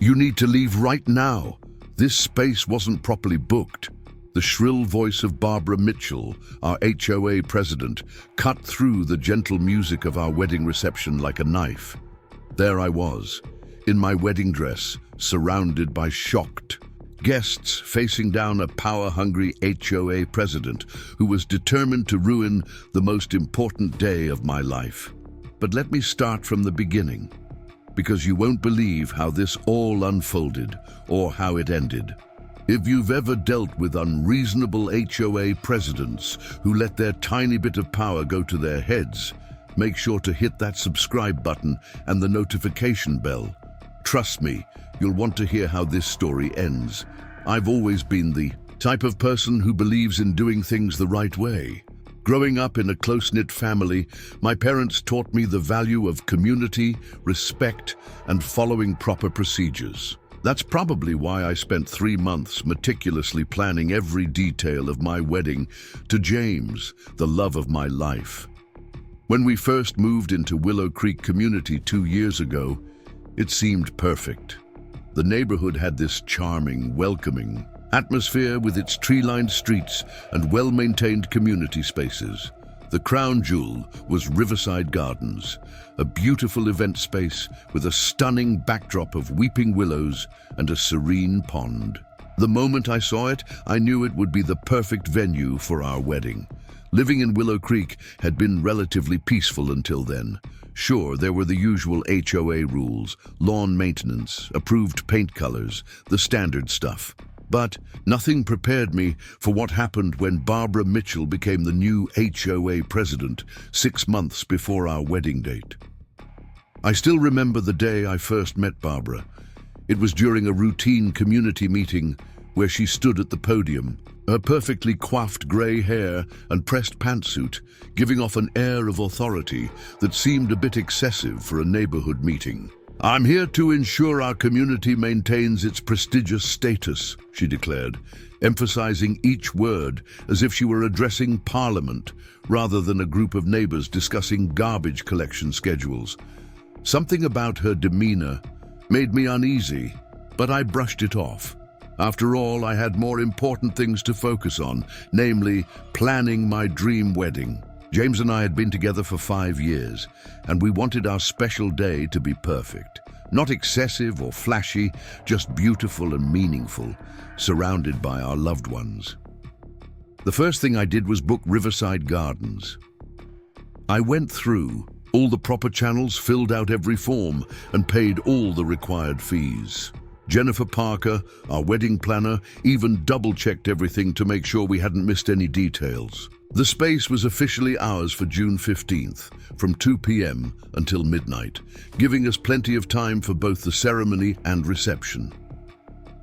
"You need to leave right now. This space wasn't properly booked." The shrill voice of Barbara Mitchell, our HOA president, cut through the gentle music of our wedding reception like a knife. There I was, in my wedding dress, surrounded by shocked guests, facing down a power-hungry HOA president who was determined to ruin the most important day of my life. But let me start from the beginning, because you won't believe how this all unfolded or how it ended. If you've ever dealt with unreasonable HOA presidents who let their tiny bit of power go to their heads, make sure to hit that subscribe button and the notification bell. Trust me, you'll want to hear how this story ends. I've always been the type of person who believes in doing things the right way. Growing up in a close-knit family, my parents taught me the value of community, respect, and following proper procedures. That's probably why I spent 3 months meticulously planning every detail of my wedding to James, the love of my life. When we first moved into Willow Creek Community 2 years ago, it seemed perfect. The neighborhood had this charming, welcoming atmosphere with its tree-lined streets and well-maintained community spaces. The crown jewel was Riverside Gardens, a beautiful event space with a stunning backdrop of weeping willows and a serene pond. The moment I saw it, I knew it would be the perfect venue for our wedding. Living in Willow Creek had been relatively peaceful until then. Sure, there were the usual HOA rules, lawn maintenance, approved paint colors, the standard stuff. But nothing prepared me for what happened when Barbara Mitchell became the new HOA president 6 months before our wedding date. I still remember the day I first met Barbara. It was during a routine community meeting where she stood at the podium, her perfectly coiffed grey hair and pressed pantsuit giving off an air of authority that seemed a bit excessive for a neighborhood meeting. "I'm here to ensure our community maintains its prestigious status," she declared, emphasizing each word as if she were addressing Parliament rather than a group of neighbors discussing garbage collection schedules. Something about her demeanor made me uneasy, but I brushed it off. After all, I had more important things to focus on, namely planning my dream wedding. James and I had been together for 5 years, and we wanted our special day to be perfect. Not excessive or flashy, just beautiful and meaningful, surrounded by our loved ones. The first thing I did was book Riverside Gardens. I went through all the proper channels, filled out every form, and paid all the required fees. Jennifer Parker, our wedding planner, even double-checked everything to make sure we hadn't missed any details. The space was officially ours for June 15th, from 2 p.m. until midnight, giving us plenty of time for both the ceremony and reception.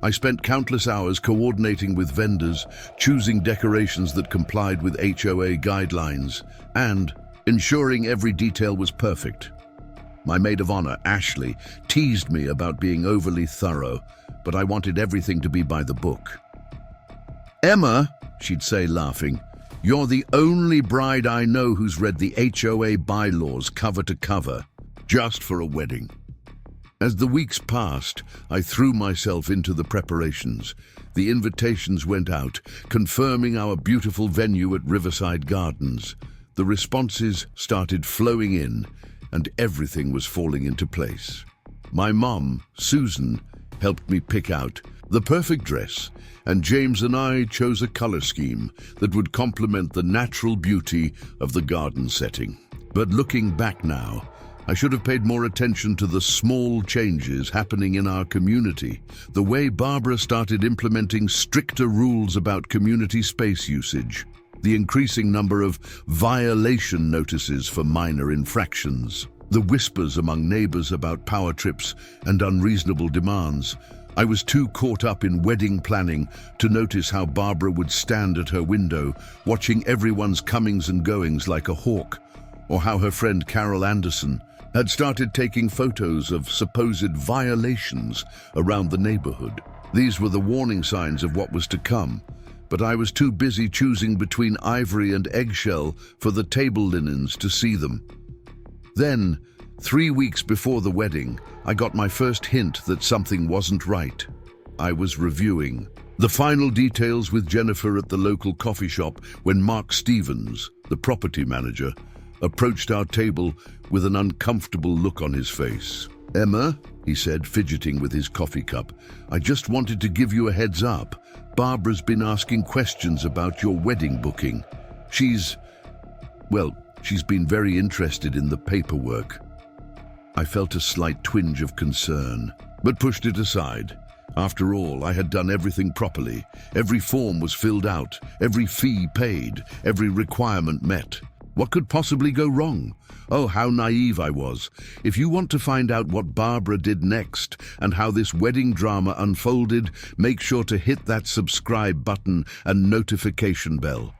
I spent countless hours coordinating with vendors, choosing decorations that complied with HOA guidelines, and ensuring every detail was perfect. My maid of honor, Ashley, teased me about being overly thorough, but I wanted everything to be by the book. "Emma," she'd say, laughing, "you're the only bride I know who's read the HOA bylaws cover to cover, just for a wedding." As the weeks passed, I threw myself into the preparations. The invitations went out, confirming our beautiful venue at Riverside Gardens. The responses started flowing in, and everything was falling into place. My mom, Susan, helped me pick out the perfect dress, and James and I chose a color scheme that would complement the natural beauty of the garden setting. But looking back now, I should have paid more attention to the small changes happening in our community. The way Barbara started implementing stricter rules about community space usage, the increasing number of violation notices for minor infractions, the whispers among neighbors about power trips and unreasonable demands. I was too caught up in wedding planning to notice how Barbara would stand at her window, watching everyone's comings and goings like a hawk, or how her friend Carol Anderson had started taking photos of supposed violations around the neighborhood. These were the warning signs of what was to come, but I was too busy choosing between ivory and eggshell for the table linens to see them. Then, 3 weeks before the wedding, I got my first hint that something wasn't right. I was reviewing the final details with Jennifer at the local coffee shop when Mark Stevens, the property manager, approached our table with an uncomfortable look on his face. "Emma," he said, fidgeting with his coffee cup, "I just wanted to give you a heads up. Barbara's been asking questions about your wedding booking. She's been very interested in the paperwork." I felt a slight twinge of concern, but pushed it aside. After all, I had done everything properly. Every form was filled out, every fee paid, every requirement met. What could possibly go wrong? Oh, how naive I was. If you want to find out what Barbara did next and how this wedding drama unfolded, make sure to hit that subscribe button and notification bell.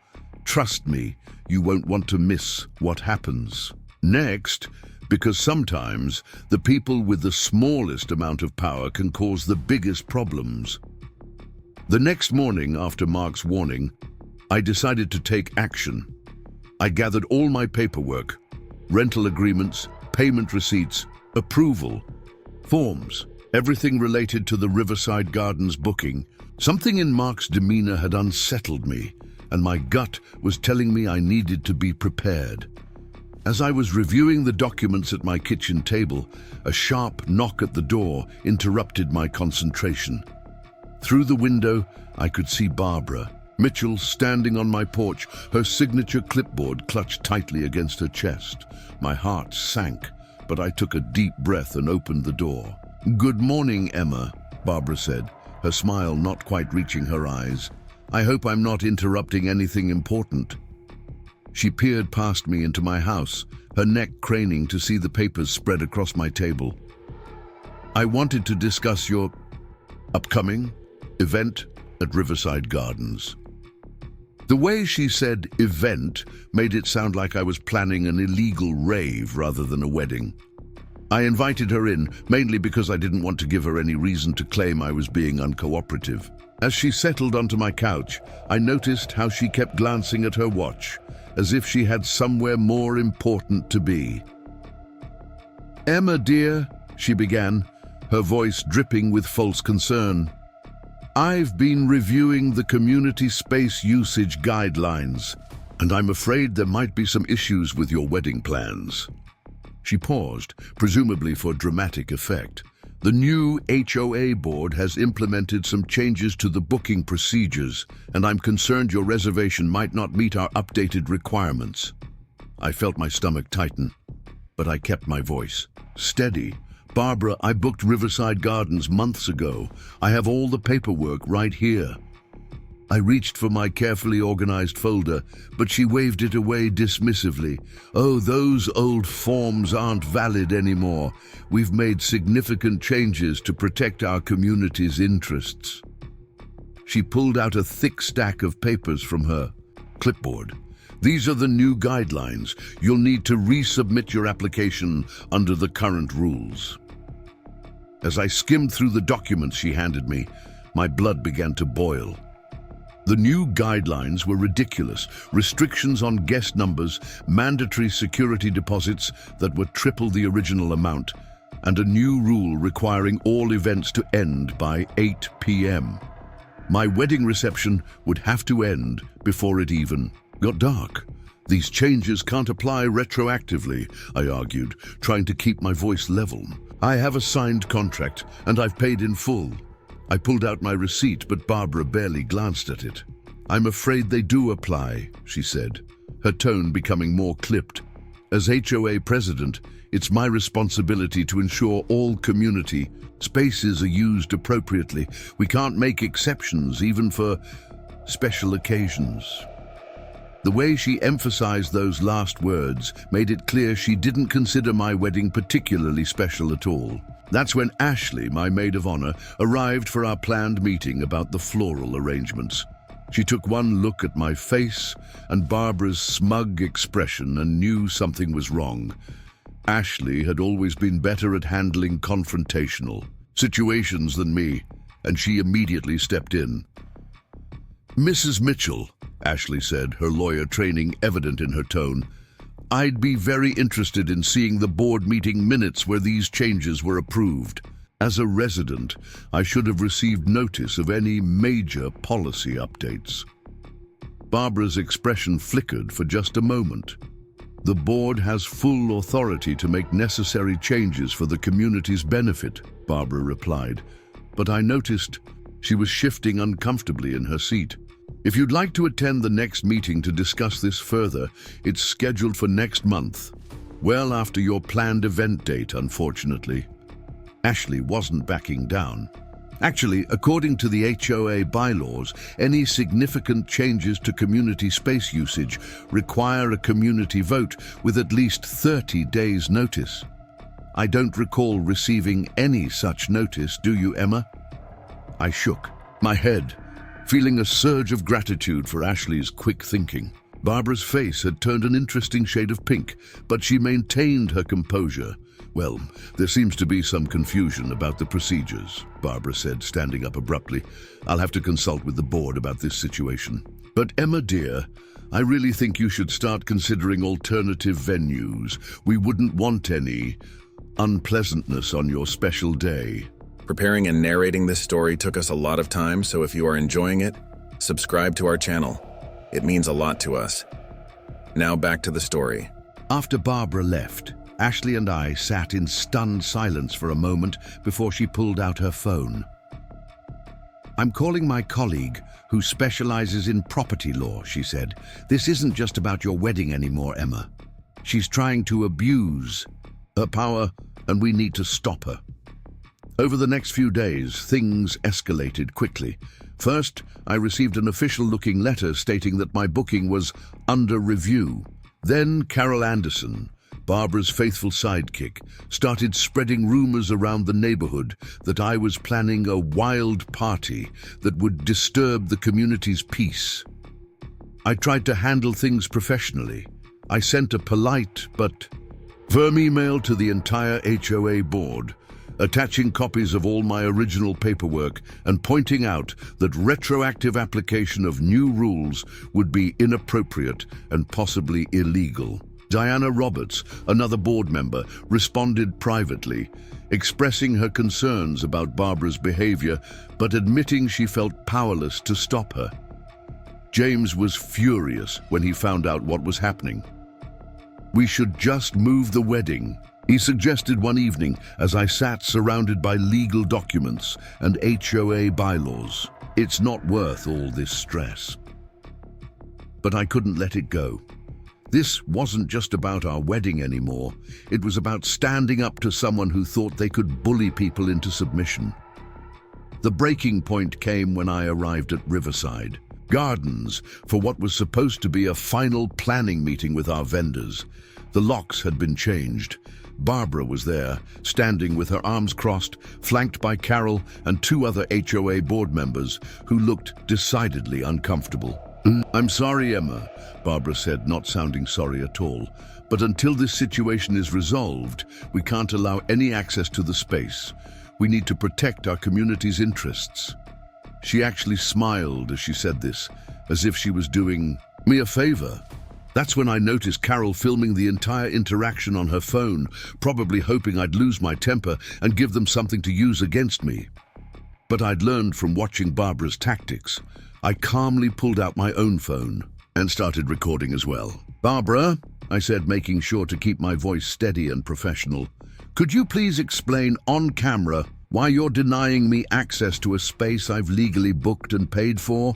Trust me, you won't want to miss what happens next, because sometimes the people with the smallest amount of power can cause the biggest problems. The next morning, after Mark's warning, I decided to take action. I gathered all my paperwork, rental agreements, payment receipts, approval, forms, everything related to the Riverside Gardens booking. Something in Mark's demeanor had unsettled me, and my gut was telling me I needed to be prepared. As I was reviewing the documents at my kitchen table, a sharp knock at the door interrupted my concentration. Through the window, I could see Barbara Mitchell standing on my porch, her signature clipboard clutched tightly against her chest. My heart sank, but I took a deep breath and opened the door. "Good morning, Emma," Barbara said, her smile not quite reaching her eyes. "I hope I'm not interrupting anything important." She peered past me into my house, her neck craning to see the papers spread across my table. "I wanted to discuss your upcoming event at Riverside Gardens." The way she said event made it sound like I was planning an illegal rave rather than a wedding. I invited her in, mainly because I didn't want to give her any reason to claim I was being uncooperative. As she settled onto my couch, I noticed how she kept glancing at her watch, as if she had somewhere more important to be. "Emma, dear," she began, her voice dripping with false concern, "I've been reviewing the community space usage guidelines, and I'm afraid there might be some issues with your wedding plans." She paused, presumably for dramatic effect. "The new HOA board has implemented some changes to the booking procedures, and I'm concerned your reservation might not meet our updated requirements." I felt my stomach tighten, but I kept my voice steady. "Barbara, I booked Riverside Gardens months ago. I have all the paperwork right here." I reached for my carefully organized folder, but she waved it away dismissively. "Oh, those old forms aren't valid anymore. We've made significant changes to protect our community's interests." She pulled out a thick stack of papers from her clipboard. "These are the new guidelines. You'll need to resubmit your application under the current rules." As I skimmed through the documents she handed me, my blood began to boil. The new guidelines were ridiculous. Restrictions on guest numbers, mandatory security deposits that were triple the original amount, and a new rule requiring all events to end by 8 p.m. My wedding reception would have to end before it even got dark. "These changes can't apply retroactively," I argued, trying to keep my voice level. "I have a signed contract, and I've paid in full." I pulled out my receipt, but Barbara barely glanced at it. "I'm afraid they do apply," she said, her tone becoming more clipped. "As HOA president, it's my responsibility to ensure all community spaces are used appropriately. We can't make exceptions, even for special occasions." The way she emphasized those last words made it clear she didn't consider my wedding particularly special at all. That's when Ashley, my maid of honor, arrived for our planned meeting about the floral arrangements. She took one look at my face and Barbara's smug expression and knew something was wrong. Ashley had always been better at handling confrontational situations than me, and she immediately stepped in. "Mrs. Mitchell," Ashley said, her lawyer training evident in her tone, I'd be very interested in seeing the board meeting minutes where these changes were approved. As a resident, I should have received notice of any major policy updates. Barbara's expression flickered for just a moment. The board has full authority to make necessary changes for the community's benefit, Barbara replied, but I noticed she was shifting uncomfortably in her seat. If you'd like to attend the next meeting to discuss this further, it's scheduled for next month, well after your planned event date, unfortunately. Ashley wasn't backing down. Actually, according to the HOA bylaws, any significant changes to community space usage require a community vote with at least 30 days' notice. I don't recall receiving any such notice, do you, Emma? I shook my head, feeling a surge of gratitude for Ashley's quick thinking. Barbara's face had turned an interesting shade of pink, but she maintained her composure. Well, there seems to be some confusion about the procedures, Barbara said, standing up abruptly. I'll have to consult with the board about this situation. But Emma, dear, I really think you should start considering alternative venues. We wouldn't want any unpleasantness on your special day. Preparing and narrating this story took us a lot of time, so if you are enjoying it, subscribe to our channel. It means a lot to us. Now back to the story. After Barbara left, Ashley and I sat in stunned silence for a moment before she pulled out her phone. I'm calling my colleague, who specializes in property law, she said. This isn't just about your wedding anymore, Emma. She's trying to abuse her power, and we need to stop her. Over the next few days, things escalated quickly. First, I received an official-looking letter stating that my booking was under review. Then Carol Anderson, Barbara's faithful sidekick, started spreading rumors around the neighborhood that I was planning a wild party that would disturb the community's peace. I tried to handle things professionally. I sent a polite but firm email to the entire HOA board, attaching copies of all my original paperwork and pointing out that retroactive application of new rules would be inappropriate and possibly illegal. Diana Roberts, another board member, responded privately, expressing her concerns about Barbara's behavior, but admitting she felt powerless to stop her. James was furious when he found out what was happening. We should just move the wedding, he suggested one evening as I sat surrounded by legal documents and HOA bylaws. It's not worth all this stress. But I couldn't let it go. This wasn't just about our wedding anymore. It was about standing up to someone who thought they could bully people into submission. The breaking point came when I arrived at Riverside Gardens for what was supposed to be a final planning meeting with our vendors. The locks had been changed. Barbara was there, standing with her arms crossed, flanked by Carol and two other HOA board members who looked decidedly uncomfortable. I'm sorry, Emma, Barbara said, not sounding sorry at all. But until this situation is resolved, we can't allow any access to the space. We need to protect our community's interests. She actually smiled as she said this, as if she was doing me a favor. That's when I noticed Carol filming the entire interaction on her phone, probably hoping I'd lose my temper and give them something to use against me. But I'd learned from watching Barbara's tactics. I calmly pulled out my own phone and started recording as well. Barbara, I said, making sure to keep my voice steady and professional, could you please explain on camera why you're denying me access to a space I've legally booked and paid for?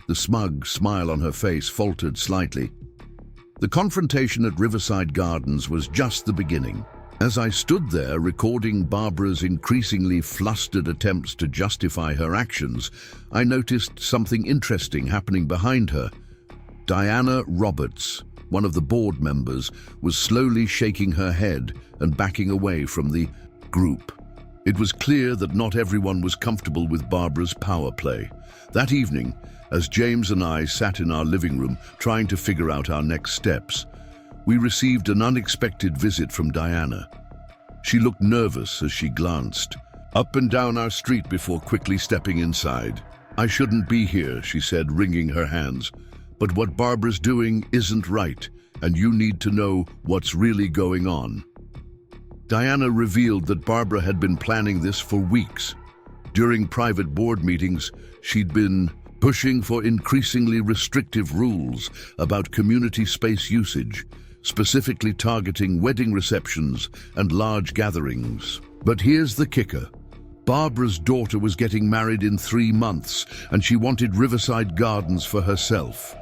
The smug smile on her face faltered slightly. The confrontation at Riverside Gardens was just the beginning. As I stood there recording Barbara's increasingly flustered attempts to justify her actions, I noticed something interesting happening behind her. Diana Roberts, one of the board members, was slowly shaking her head and backing away from the group. It was clear that not everyone was comfortable with Barbara's power play. That evening, as James and I sat in our living room trying to figure out our next steps, we received an unexpected visit from Diana. She looked nervous as she glanced up and down our street before quickly stepping inside. I shouldn't be here, she said, wringing her hands. But what Barbara's doing isn't right. and you need to know what's really going on." Diana revealed that Barbara had been planning this for weeks. During private board meetings, she'd been pushing for increasingly restrictive rules about community space usage, specifically targeting wedding receptions and large gatherings. But here's the kicker. Barbara's daughter was getting married in 3 months, and she wanted Riverside Gardens for herself.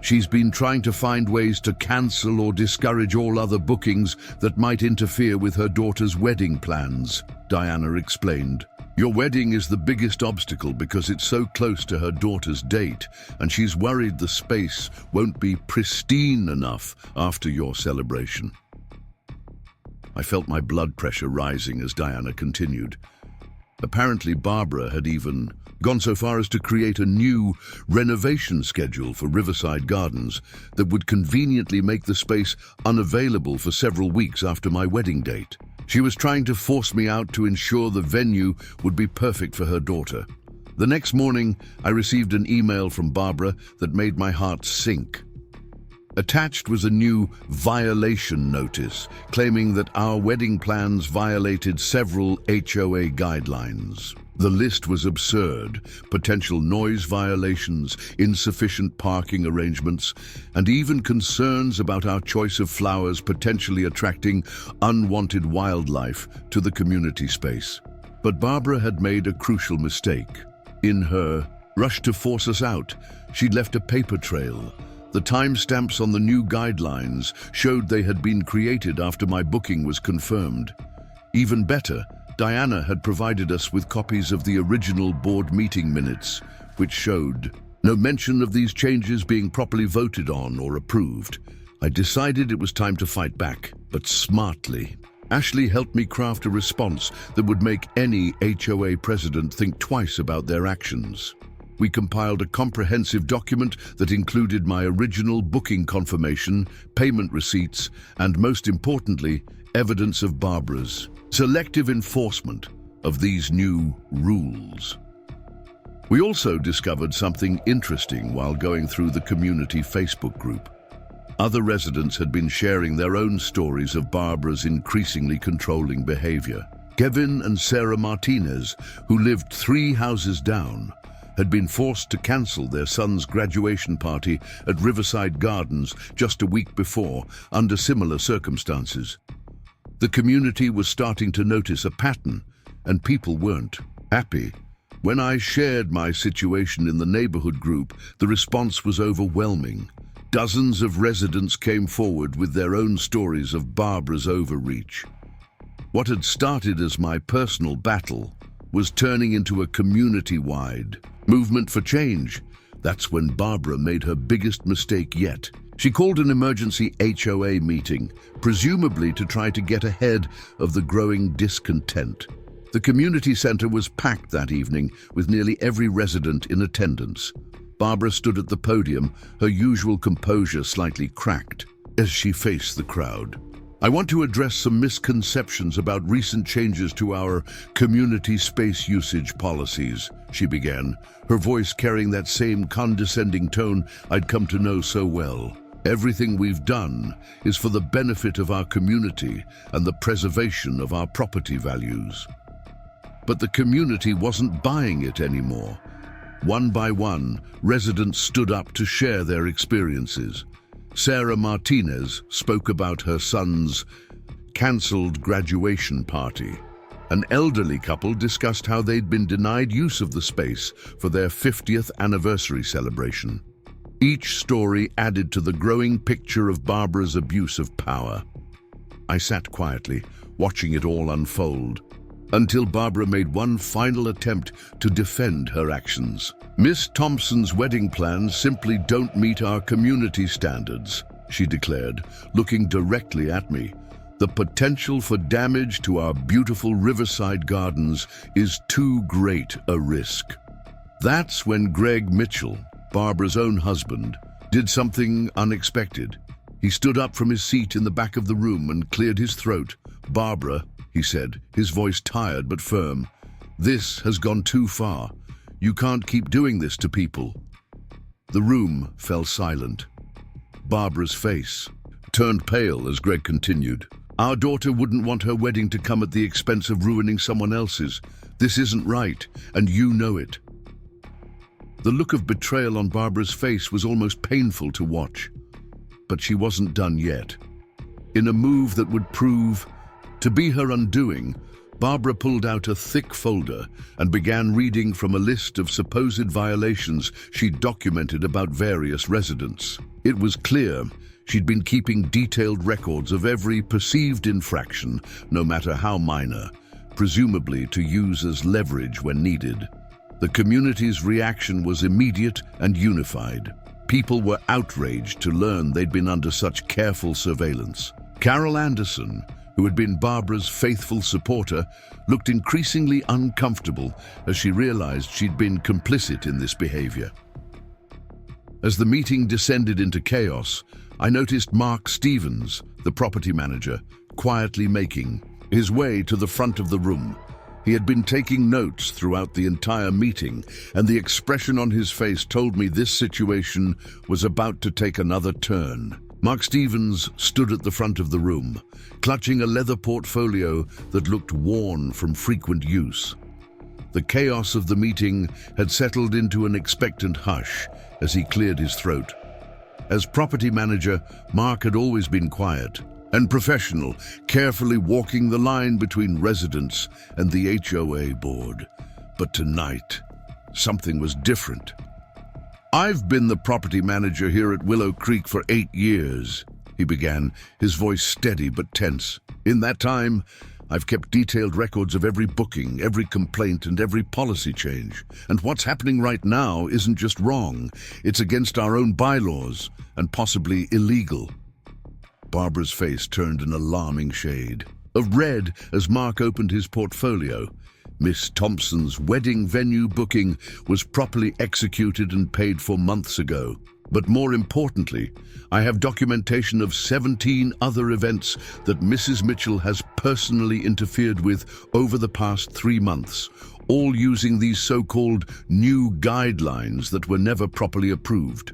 She's been trying to find ways to cancel or discourage all other bookings that might interfere with her daughter's wedding plans, Diana explained. "Your wedding is the biggest obstacle because it's so close to her daughter's date, and she's worried the space won't be pristine enough after your celebration." I felt my blood pressure rising as Diana continued. Apparently, Barbara had even gone so far as to create a new renovation schedule for Riverside Gardens that would conveniently make the space unavailable for several weeks after my wedding date. She was trying to force me out to ensure the venue would be perfect for her daughter. The next morning, I received an email from Barbara that made my heart sink. Attached was a new violation notice, claiming that our wedding plans violated several HOA guidelines. The list was absurd: potential noise violations, insufficient parking arrangements, and even concerns about our choice of flowers potentially attracting unwanted wildlife to the community space. But Barbara had made a crucial mistake. In her rush to force us out, she'd left a paper trail. The timestamps on the new guidelines showed they had been created after my booking was confirmed. Even better, Diana had provided us with copies of the original board meeting minutes, which showed no mention of these changes being properly voted on or approved. I decided it was time to fight back, but smartly. Ashley helped me craft a response that would make any HOA president think twice about their actions. We compiled a comprehensive document that included my original booking confirmation, payment receipts, and most importantly, evidence of Barbara's selective enforcement of these new rules. We also discovered something interesting while going through the community Facebook group. Other residents had been sharing their own stories of Barbara's increasingly controlling behavior. Kevin and Sarah Martinez, who lived 3 houses down, had been forced to cancel their son's graduation party at Riverside Gardens just a week before, under similar circumstances. The community was starting to notice a pattern, and people weren't happy. When I shared my situation in the neighborhood group, the response was overwhelming. Dozens of residents came forward with their own stories of Barbara's overreach. What had started as my personal battle was turning into a community-wide movement for change. That's when Barbara made her biggest mistake yet. She called an emergency HOA meeting, presumably to try to get ahead of the growing discontent. The community center was packed that evening, with nearly every resident in attendance. Barbara stood at the podium, her usual composure slightly cracked, as she faced the crowd. "I want to address some misconceptions about recent changes to our community space usage policies," she began, her voice carrying that same condescending tone I'd come to know so well. "Everything we've done is for the benefit of our community and the preservation of our property values." But the community wasn't buying it anymore. One by one, residents stood up to share their experiences. Sarah Martinez spoke about her son's cancelled graduation party. An elderly couple discussed how they'd been denied use of the space for their 50th anniversary celebration. Each story added to the growing picture of Barbara's abuse of power. I sat quietly, watching it all unfold, until Barbara made one final attempt to defend her actions. "Miss Thompson's wedding plans simply don't meet our community standards," she declared, looking directly at me. "The potential for damage to our beautiful Riverside Gardens is too great a risk." That's when Greg Mitchell, Barbara's own husband, did something unexpected. He stood up from his seat in the back of the room and cleared his throat. "Barbara," he said, his voice tired but firm, "this has gone too far. You can't keep doing this to people." The room fell silent. Barbara's face turned pale as Greg continued. Our daughter wouldn't want her wedding to come at the expense of ruining someone else's. This isn't right, and you know it. The look of betrayal on Barbara's face was almost painful to watch. But she wasn't done yet. In a move that would prove to be her undoing, Barbara pulled out a thick folder and began reading from a list of supposed violations she'd documented about various residents. It was clear she'd been keeping detailed records of every perceived infraction, no matter how minor, presumably to use as leverage when needed. The community's reaction was immediate and unified. People were outraged to learn they'd been under such careful surveillance. Carol Anderson, who had been Barbara's faithful supporter, looked increasingly uncomfortable as she realized she'd been complicit in this behavior. As the meeting descended into chaos, I noticed Mark Stevens, the property manager, quietly making his way to the front of the room. He had been taking notes throughout the entire meeting, and the expression on his face told me this situation was about to take another turn. Mark Stevens stood at the front of the room, clutching a leather portfolio that looked worn from frequent use. The chaos of the meeting had settled into an expectant hush as he cleared his throat. As property manager, Mark had always been quiet and professional, carefully walking the line between residents and the HOA board. But tonight, something was different. I've been the property manager here at Willow Creek for 8 years, he began, his voice steady but tense. In that time, I've kept detailed records of every booking, every complaint, and every policy change. And what's happening right now isn't just wrong, it's against our own bylaws and possibly illegal. Barbara's face turned an alarming shade of red as Mark opened his portfolio. Miss Thompson's wedding venue booking was properly executed and paid for months ago. But more importantly, I have documentation of 17 other events that Mrs. Mitchell has personally interfered with over the past 3 months, all using these so-called new guidelines that were never properly approved.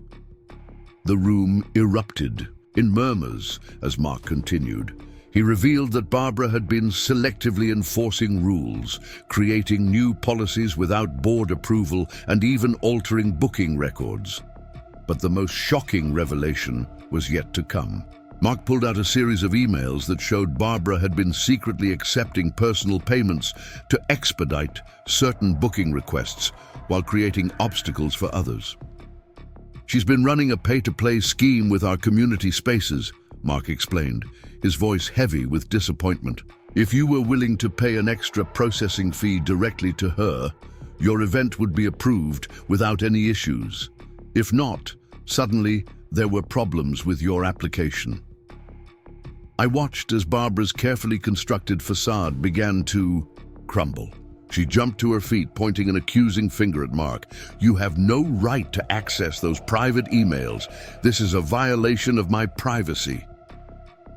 The room erupted in murmurs as Mark continued. He revealed that Barbara had been selectively enforcing rules, creating new policies without board approval, and even altering booking records. But the most shocking revelation was yet to come. Mark pulled out a series of emails that showed Barbara had been secretly accepting personal payments to expedite certain booking requests while creating obstacles for others. She's been running a pay-to-play scheme with our community spaces, Mark explained, his voice heavy with disappointment. If you were willing to pay an extra processing fee directly to her, your event would be approved without any issues. If not, suddenly there were problems with your application. I watched as Barbara's carefully constructed facade began to crumble. She jumped to her feet, pointing an accusing finger at Mark. You have no right to access those private emails. This is a violation of my privacy.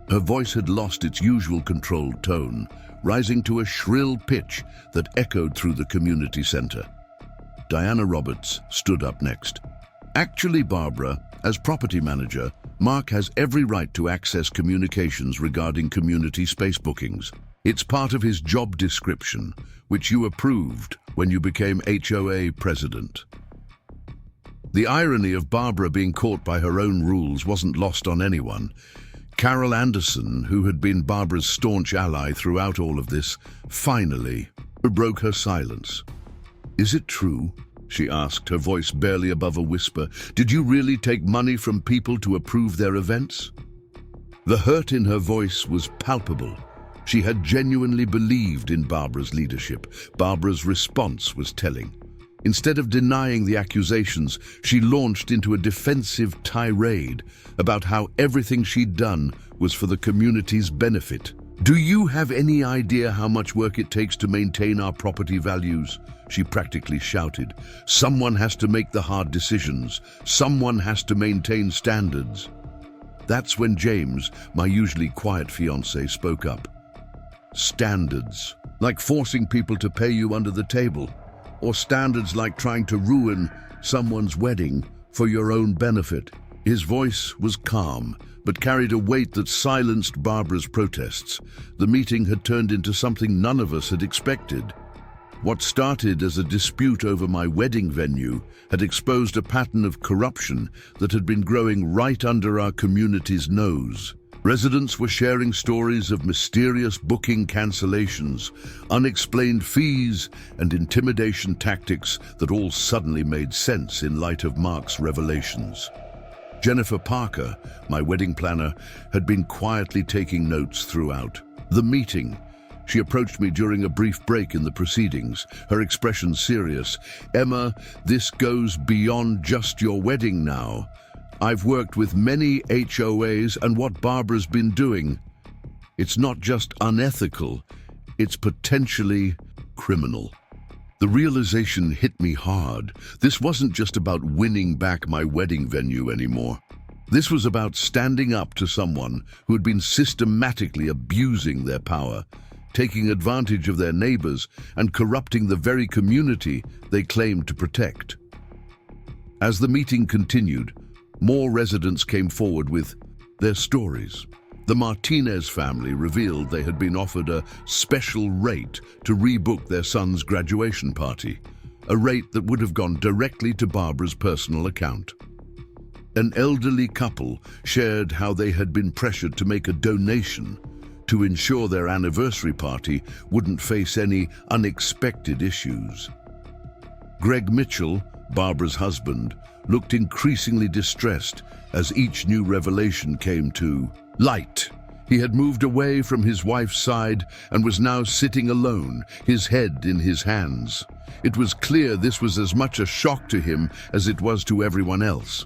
Her voice had lost its usual controlled tone, rising to a shrill pitch that echoed through the community center. Diana Roberts stood up next. Actually, Barbara, as property manager, Mark has every right to access communications regarding community space bookings. It's part of his job description, which you approved when you became HOA president. The irony of Barbara being caught by her own rules wasn't lost on anyone. Carol Anderson, who had been Barbara's staunch ally throughout all of this, finally broke her silence. Is it true? She asked, her voice barely above a whisper. Did you really take money from people to approve their events? The hurt in her voice was palpable. She had genuinely believed in Barbara's leadership. Barbara's response was telling. Instead of denying the accusations, she launched into a defensive tirade about how everything she'd done was for the community's benefit. Do you have any idea how much work it takes to maintain our property values? She practically shouted. Someone has to make the hard decisions. Someone has to maintain standards. That's when James, my usually quiet fiancé, spoke up. Standards, like forcing people to pay you under the table, or standards like trying to ruin someone's wedding for your own benefit. His voice was calm, but carried a weight that silenced Barbara's protests. The meeting had turned into something none of us had expected. What started as a dispute over my wedding venue had exposed a pattern of corruption that had been growing right under our community's nose. Residents were sharing stories of mysterious booking cancellations, unexplained fees, and intimidation tactics that all suddenly made sense in light of Mark's revelations. Jennifer Parker, my wedding planner, had been quietly taking notes throughout the meeting. She approached me during a brief break in the proceedings, her expression serious. "Emma, this goes beyond just your wedding now. I've worked with many HOAs, and what Barbara's been doing, it's not just unethical, it's potentially criminal." The realization hit me hard. This wasn't just about winning back my wedding venue anymore. This was about standing up to someone who had been systematically abusing their power, taking advantage of their neighbors, and corrupting the very community they claimed to protect. As the meeting continued, more residents came forward with their stories. The Martinez family revealed they had been offered a special rate to rebook their son's graduation party, a rate that would have gone directly to Barbara's personal account. An elderly couple shared how they had been pressured to make a donation to ensure their anniversary party wouldn't face any unexpected issues. Greg Mitchell, Barbara's husband, looked increasingly distressed as each new revelation came to light. He had moved away from his wife's side and was now sitting alone, his head in his hands. It was clear this was as much a shock to him as it was to everyone else.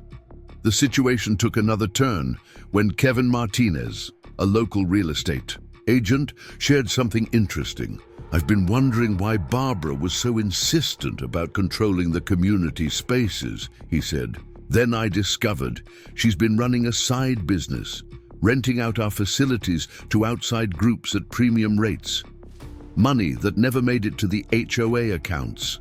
The situation took another turn when Kevin Martinez, a local real estate agent, shared something interesting. "I've been wondering why Barbara was so insistent about controlling the community spaces," he said. "Then I discovered she's been running a side business, renting out our facilities to outside groups at premium rates. Money that never made it to the HOA accounts."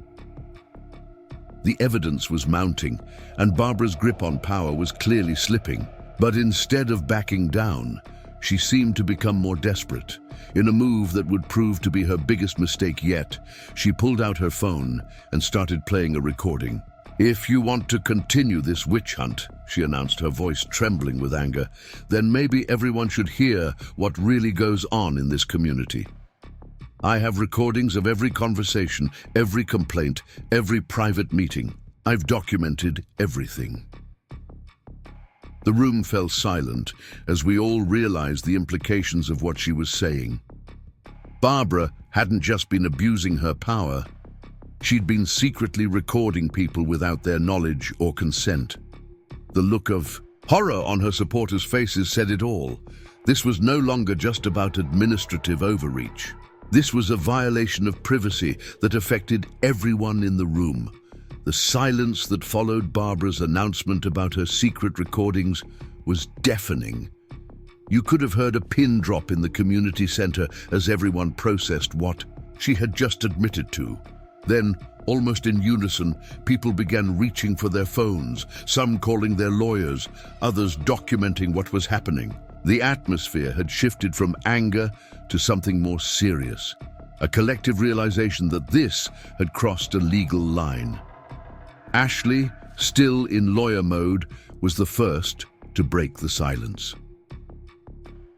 The evidence was mounting, and Barbara's grip on power was clearly slipping. But instead of backing down, she seemed to become more desperate. In a move that would prove to be her biggest mistake yet, she pulled out her phone and started playing a recording. "If you want to continue this witch hunt," she announced, her voice trembling with anger, "then maybe everyone should hear what really goes on in this community. I have recordings of every conversation, every complaint, every private meeting. I've documented everything." The room fell silent as we all realized the implications of what she was saying. Barbara hadn't just been abusing her power. She'd been secretly recording people without their knowledge or consent. The look of horror on her supporters' faces said it all. This was no longer just about administrative overreach. This was a violation of privacy that affected everyone in the room. The silence that followed Barbara's announcement about her secret recordings was deafening. You could have heard a pin drop in the community center as everyone processed what she had just admitted to. Then, almost in unison, people began reaching for their phones, some calling their lawyers, others documenting what was happening. The atmosphere had shifted from anger to something more serious, a collective realization that this had crossed a legal line. Ashley, still in lawyer mode, was the first to break the silence.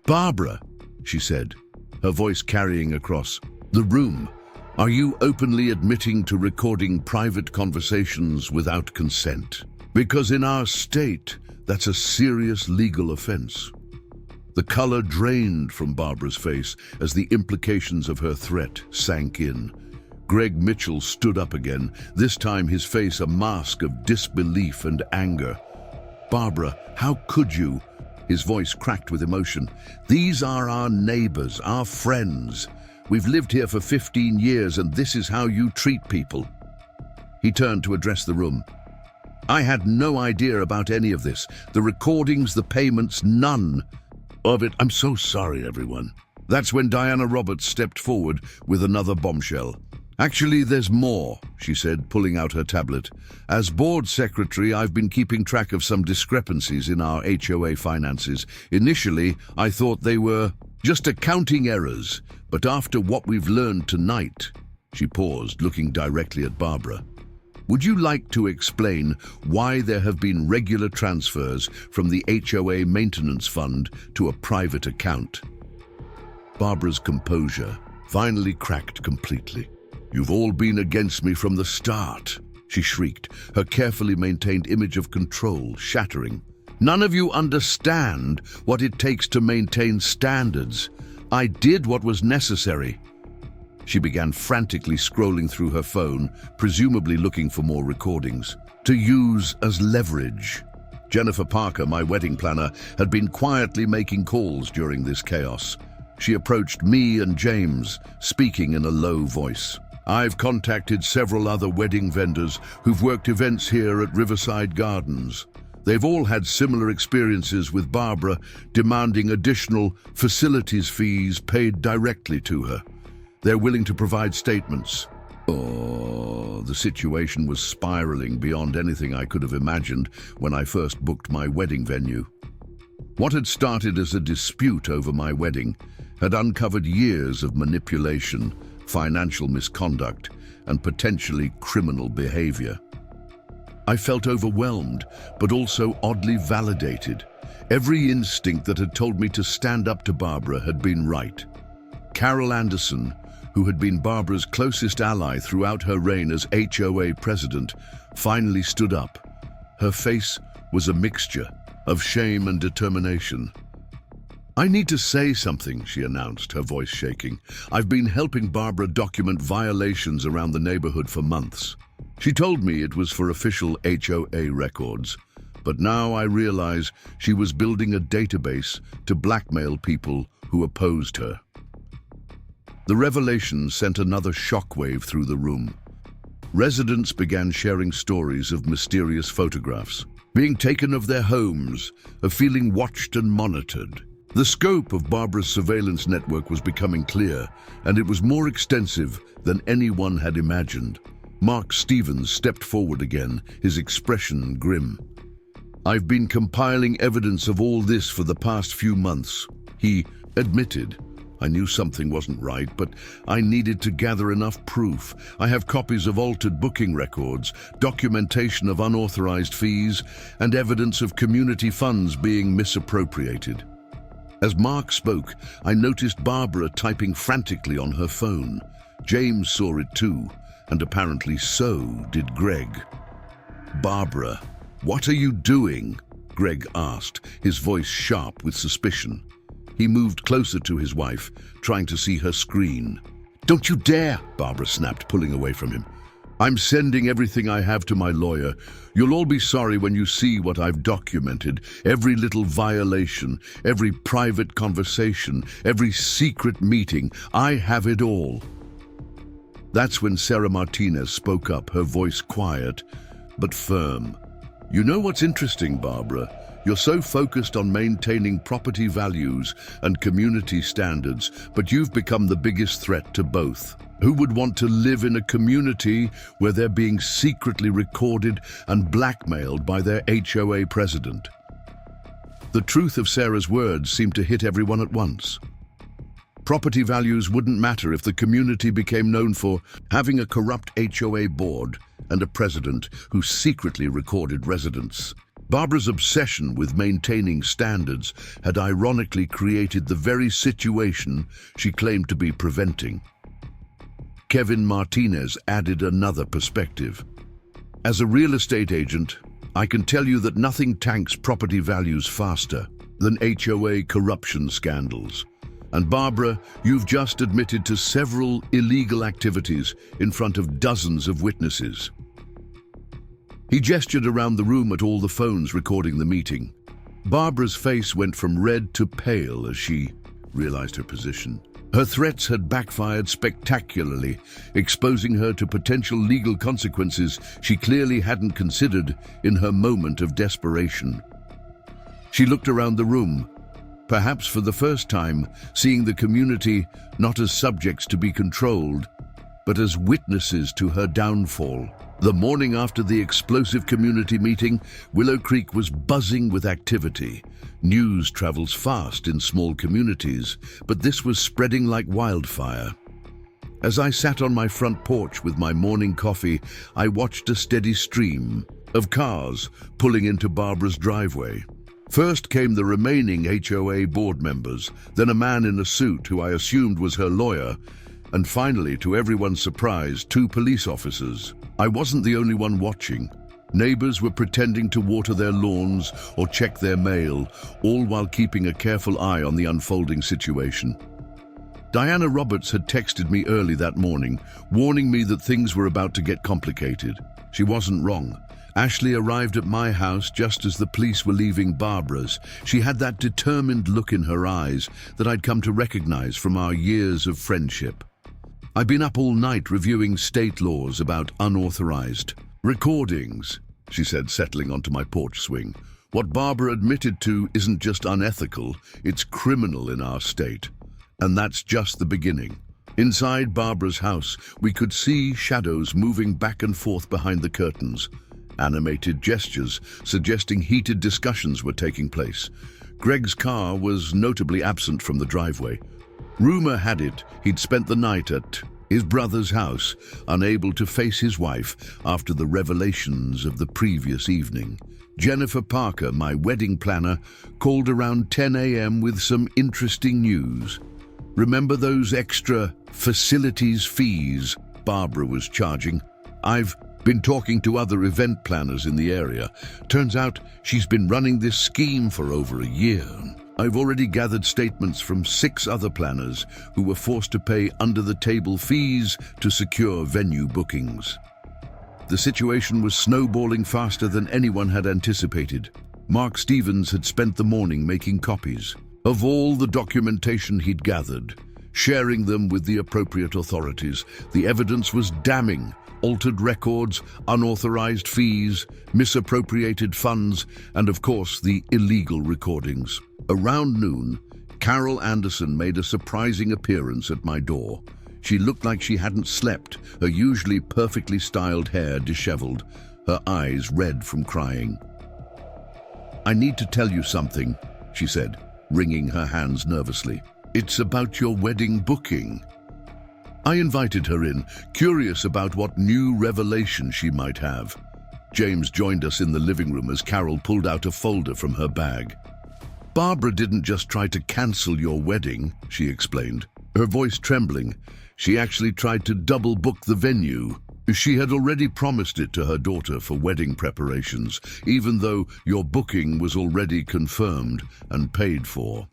"Barbara," she said, her voice carrying across the room, "are you openly admitting to recording private conversations without consent? Because in our state, that's a serious legal offense." The color drained from Barbara's face as the implications of her threat sank in. Greg Mitchell stood up again, this time his face a mask of disbelief and anger. "Barbara, how could you?" His voice cracked with emotion. "These are our neighbors, our friends. We've lived here for 15 years and this is how you treat people." He turned to address the room. "I had no idea about any of this. The recordings, the payments, none of it. I'm so sorry, everyone." That's when Diana Roberts stepped forward with another bombshell. Actually, there's more, she said, pulling out her tablet. As board secretary, I've been keeping track of some discrepancies in our HOA finances. Initially, I thought they were just accounting errors, but after what we've learned tonight, she paused, looking directly at Barbara. Would you like to explain why there have been regular transfers from the HOA maintenance fund to a private account? Barbara's composure finally cracked completely. You've all been against me from the start, she shrieked, her carefully maintained image of control shattering. None of you understand what it takes to maintain standards. I did what was necessary. She began frantically scrolling through her phone, presumably looking for more recordings, to use as leverage. Jennifer Parker, my wedding planner, had been quietly making calls during this chaos. She approached me and James, speaking in a low voice. I've contacted several other wedding vendors who've worked events here at Riverside Gardens. They've all had similar experiences with Barbara demanding additional facilities fees paid directly to her. They're willing to provide statements. Oh, the situation was spiraling beyond anything I could have imagined when I first booked my wedding venue. What had started as a dispute over my wedding had uncovered years of manipulation, financial misconduct, and potentially criminal behavior. I felt overwhelmed, but also oddly validated. Every instinct that had told me to stand up to Barbara had been right. Carol Anderson, who had been Barbara's closest ally throughout her reign as HOA president, finally stood up. Her face was a mixture of shame and determination. I need to say something, she announced, her voice shaking. I've been helping Barbara document violations around the neighborhood for months. She told me it was for official HOA records, but now I realize she was building a database to blackmail people who opposed her. The revelation sent another shockwave through the room. Residents began sharing stories of mysterious photographs, being taken of their homes, of feeling watched and monitored. The scope of Barbara's surveillance network was becoming clear, and it was more extensive than anyone had imagined. Mark Stevens stepped forward again, his expression grim. I've been compiling evidence of all this for the past few months, he admitted. I knew something wasn't right, but I needed to gather enough proof. I have copies of altered booking records, documentation of unauthorized fees, and evidence of community funds being misappropriated. As Mark spoke, I noticed Barbara typing frantically on her phone. James saw it too, and apparently so did Greg. Barbara, what are you doing? Greg asked, his voice sharp with suspicion. He moved closer to his wife, trying to see her screen. Don't you dare, Barbara snapped, pulling away from him. I'm sending everything I have to my lawyer. You'll all be sorry when you see what I've documented. Every little violation, every private conversation, every secret meeting. I have it all. That's when Sarah Martinez spoke up, her voice quiet but firm. You know what's interesting, Barbara? You're so focused on maintaining property values and community standards, but you've become the biggest threat to both. Who would want to live in a community where they're being secretly recorded and blackmailed by their HOA president? The truth of Sarah's words seemed to hit everyone at once. Property values wouldn't matter if the community became known for having a corrupt HOA board and a president who secretly recorded residents. Barbara's obsession with maintaining standards had ironically created the very situation she claimed to be preventing. Kevin Martinez added another perspective. As a real estate agent, I can tell you that nothing tanks property values faster than HOA corruption scandals. And Barbara, you've just admitted to several illegal activities in front of dozens of witnesses. He gestured around the room at all the phones recording the meeting. Barbara's face went from red to pale as she realized her position. Her threats had backfired spectacularly, exposing her to potential legal consequences she clearly hadn't considered in her moment of desperation. She looked around the room, perhaps for the first time, seeing the community not as subjects to be controlled, but as witnesses to her downfall. The morning after the explosive community meeting, Willow Creek was buzzing with activity. News travels fast in small communities, but this was spreading like wildfire. As I sat on my front porch with my morning coffee, I watched a steady stream of cars pulling into Barbara's driveway. First came the remaining HOA board members, then a man in a suit who I assumed was her lawyer, and finally, to everyone's surprise, 2 police officers. I wasn't the only one watching. Neighbors were pretending to water their lawns or check their mail, all while keeping a careful eye on the unfolding situation. Diana Roberts had texted me early that morning, warning me that things were about to get complicated. She wasn't wrong. Ashley arrived at my house just as the police were leaving Barbara's. She had that determined look in her eyes that I'd come to recognize from our years of friendship. I've been up all night reviewing state laws about unauthorized recordings, she said, settling onto my porch swing. What Barbara admitted to isn't just unethical, it's criminal in our state. And that's just the beginning. Inside Barbara's house, we could see shadows moving back and forth behind the curtains. Animated gestures suggesting heated discussions were taking place. Greg's car was notably absent from the driveway. Rumor had it he'd spent the night at his brother's house, unable to face his wife after the revelations of the previous evening. Jennifer Parker, my wedding planner, called around 10 a.m. with some interesting news. Remember those extra facilities fees Barbara was charging? I've been talking to other event planners in the area. Turns out she's been running this scheme for over a year. I've already gathered statements from 6 other planners who were forced to pay under-the-table fees to secure venue bookings. The situation was snowballing faster than anyone had anticipated. Mark Stevens had spent the morning making copies of all the documentation he'd gathered, sharing them with the appropriate authorities. The evidence was damning. Altered records, unauthorized fees, misappropriated funds, and of course the illegal recordings. Around noon, Carol Anderson made a surprising appearance at my door. She looked like she hadn't slept, her usually perfectly styled hair disheveled, her eyes red from crying. "I need to tell you something," she said, wringing her hands nervously. "It's about your wedding booking." I invited her in, curious about what new revelation she might have. James joined us in the living room as Carol pulled out a folder from her bag. "Barbara didn't just try to cancel your wedding," she explained, her voice trembling. "She actually tried to double book the venue. She had already promised it to her daughter for wedding preparations, even though your booking was already confirmed and paid for."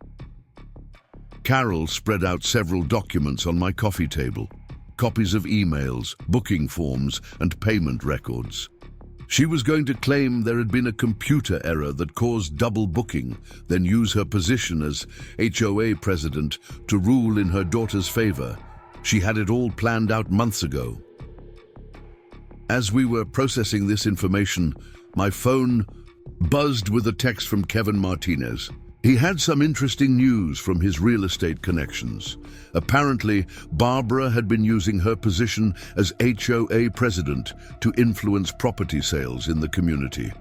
Carol spread out several documents on my coffee table, copies of emails, booking forms, and payment records. She was going to claim there had been a computer error that caused double booking, then use her position as HOA president to rule in her daughter's favor. She had it all planned out months ago. As we were processing this information, my phone buzzed with a text from Kevin Martinez. He had some interesting news from his real estate connections. Apparently, Barbara had been using her position as HOA president to influence property sales in the community.